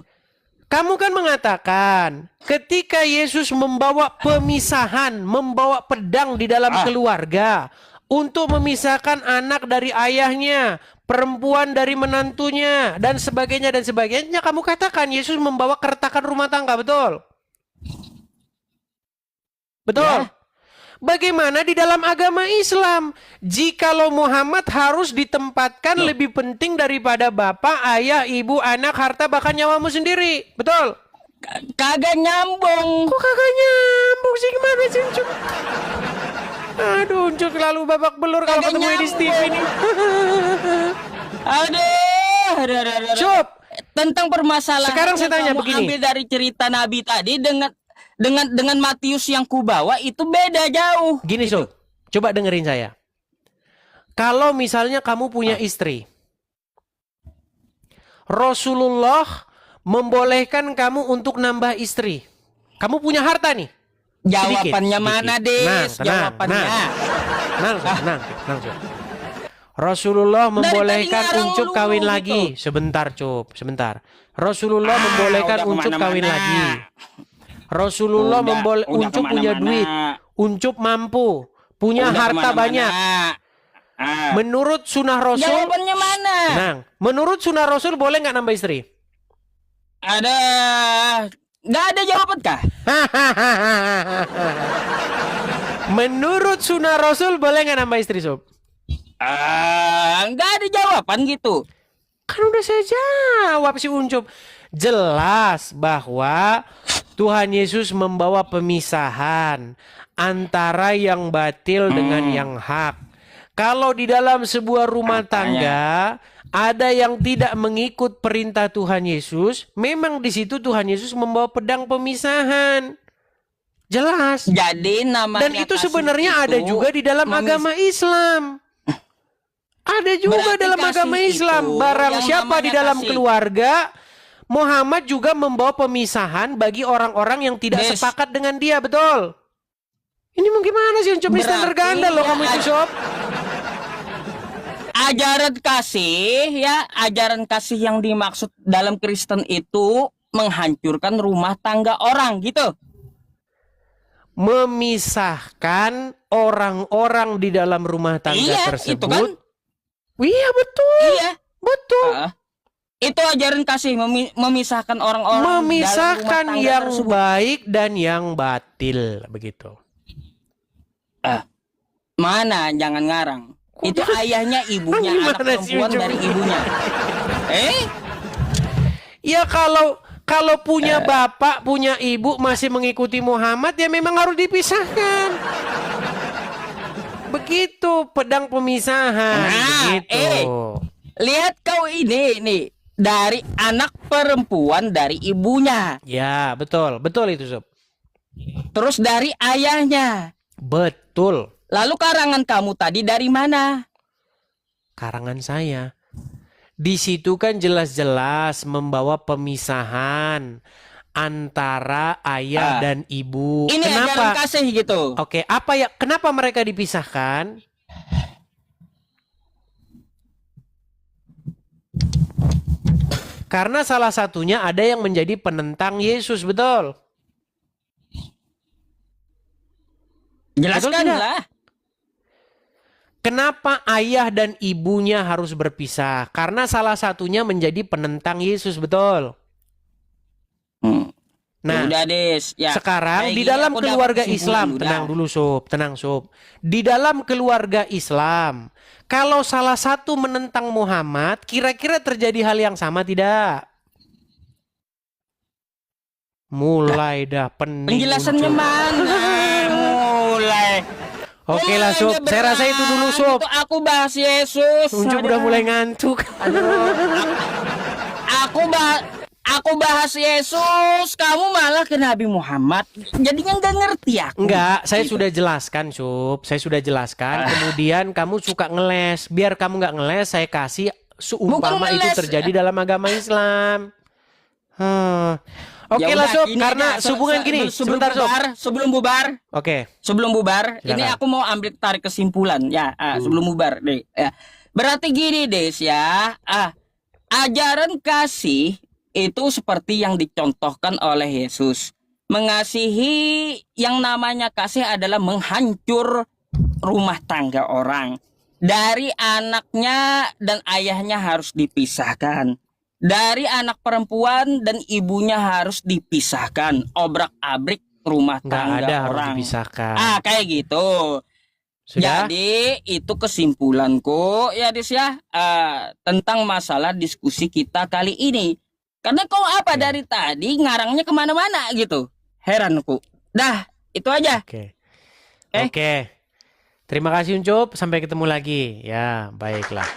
kamu kan mengatakan, ketika Yesus membawa pemisahan, membawa pedang di dalam keluarga, untuk memisahkan anak dari ayahnya, perempuan dari menantunya, dan sebagainya, kamu katakan Yesus membawa keretakan rumah tangga, betul? Betul. Ya. Bagaimana di dalam agama Islam? Jikalau Muhammad harus ditempatkan lebih penting daripada bapak, ayah, ibu, anak, harta, bahkan nyawamu sendiri. Betul? Kagak nyambung. Kok kagak nyambung sih, gimana sih Uncuk? Aduh Uncuk lalu babak belur kalau Kagak ketemu di nyambung. TV ini. Aduh. Cup. Tentang permasalahan Sekarang saya tanya kamu begini. ambil dari cerita Nabi tadi dengan Matius yang kubawa itu beda jauh. Gini Sob, coba dengerin saya. Kalau misalnya kamu punya istri, Rasulullah membolehkan kamu untuk nambah istri. Kamu punya harta nih. Jawabannya Sedikit. mana, Des? Tenang, Jawabannya. Tenang. Rasulullah membolehkan tadi ngarang Ucup lu kawin gitu. lagi. Sebentar, Cup. Sebentar. Rasulullah membolehkan udah Ucup kawin kemana-mana. lagi. Rasulullah Udah Ucup punya kemana-mana. duit. Ucup mampu. Punya Udah harta kemana-mana. banyak. Menurut sunnah Rasul. Jawabannya mana? Tenang. Menurut sunnah Rasul boleh nggak nambah istri? Ada. Nggak ada jawaban kah? Menurut sunnah Rasul boleh nggak nambah istri, Sob? Nggak ada jawaban gitu. Kan udah saya jawab si Uncup. Jelas bahwa Tuhan Yesus membawa pemisahan antara yang batil dengan yang hak. Kalau di dalam sebuah rumah tangga ada yang tidak mengikut perintah Tuhan Yesus, memang di situ Tuhan Yesus membawa pedang pemisahan. Jelas. Jadi namanya Dan itu kasih sebenarnya itu ada juga di dalam agama Islam. Ada juga Berarti dalam kasih agama Islam. itu Barang yang siapa di namanya dalam kasih. keluarga, Muhammad juga membawa pemisahan bagi orang-orang yang tidak Des. sepakat dengan dia, betul. Ini mau gimana sih Ucup? Ini standar Berarti ganda loh ya, kamu itu, Sob. Ajaran kasih ya, ajaran kasih yang dimaksud dalam Kristen itu menghancurkan rumah tangga orang gitu. Memisahkan orang-orang di dalam rumah tangga Iya, tersebut. itu kan. Iya, betul. Iya. Betul. Itu ajaran kasih memisahkan orang-orang dalam Memisahkan rumah tangga yang tersebut. baik dan yang batil, begitu. Mana jangan ngarang. Itu ayahnya, ibunya, Gimana anak sih, perempuan Ucup? dari ibunya. Ya kalau punya bapak, punya ibu masih mengikuti Muhammad, ya memang harus dipisahkan. Begitu pedang pemisahan. Nah, Begitu. Lihat kau ini nih, dari anak perempuan dari ibunya, Ya, betul. Betul itu, Sob. terus dari ayahnya. Betul. Lalu karangan kamu tadi dari mana? Karangan saya. Di situ kan jelas-jelas membawa pemisahan antara ayah dan ibu. Ini ajaran Kenapa? kasih gitu. Oke, apa ya? Kenapa mereka dipisahkan? Karena salah satunya ada yang menjadi penentang Yesus, betul? Jelaskanlah. Kenapa ayah dan ibunya harus berpisah? Karena salah satunya menjadi penentang Yesus, betul? Nah, Udah Des. Ya, sekarang kayak di gini dalam aku dapat keluarga kesimpulan, Islam, udah. tenang dulu Sob, tenang Sob. Di dalam keluarga Islam, kalau salah satu menentang Muhammad, kira-kira terjadi hal yang sama tidak? Mulai dah pening. Penjelasannya Ucup. mana? Mulai. Oke lah Sob, saya rasa itu dulu Sob. Itu aku bahas Yesus. Ucup udah mulai ngantuk. Aku bahas Yesus, kamu malah ke Nabi Muhammad. Jadinya nggak ngerti aku. Enggak, saya sudah jelaskan, Sup. Saya sudah jelaskan. Kemudian kamu suka ngeles. Biar kamu nggak ngeles, saya kasih seumpama Bukan itu ngeles. terjadi dalam agama Islam. Oke Ya lah, udah, Sob. ini Karena aja, hubungan gini. Sebentar, Sob. Sebelum bubar, Oke. ini Silakan. aku mau ambil tarik kesimpulan ya. Sebelum bubar deh. Ya. Berarti gini Des ya. Ajaran kasih itu seperti yang dicontohkan oleh Yesus. Mengasihi, yang namanya kasih adalah menghancur rumah tangga orang. Dari anaknya dan ayahnya harus dipisahkan. Dari anak perempuan dan ibunya harus dipisahkan. Obrak-abrik rumah Nggak tangga ada harus orang. dipisahkan. Kayak gitu. Sudah? Jadi itu kesimpulanku ya Dis ya, tentang masalah diskusi kita kali ini. Karena kau apa dari tadi ngarangnya kemana-mana gitu. Heranku. Dah, itu aja. Oke. Oke. Terima kasih Uncup. Sampai ketemu lagi. Ya, baiklah.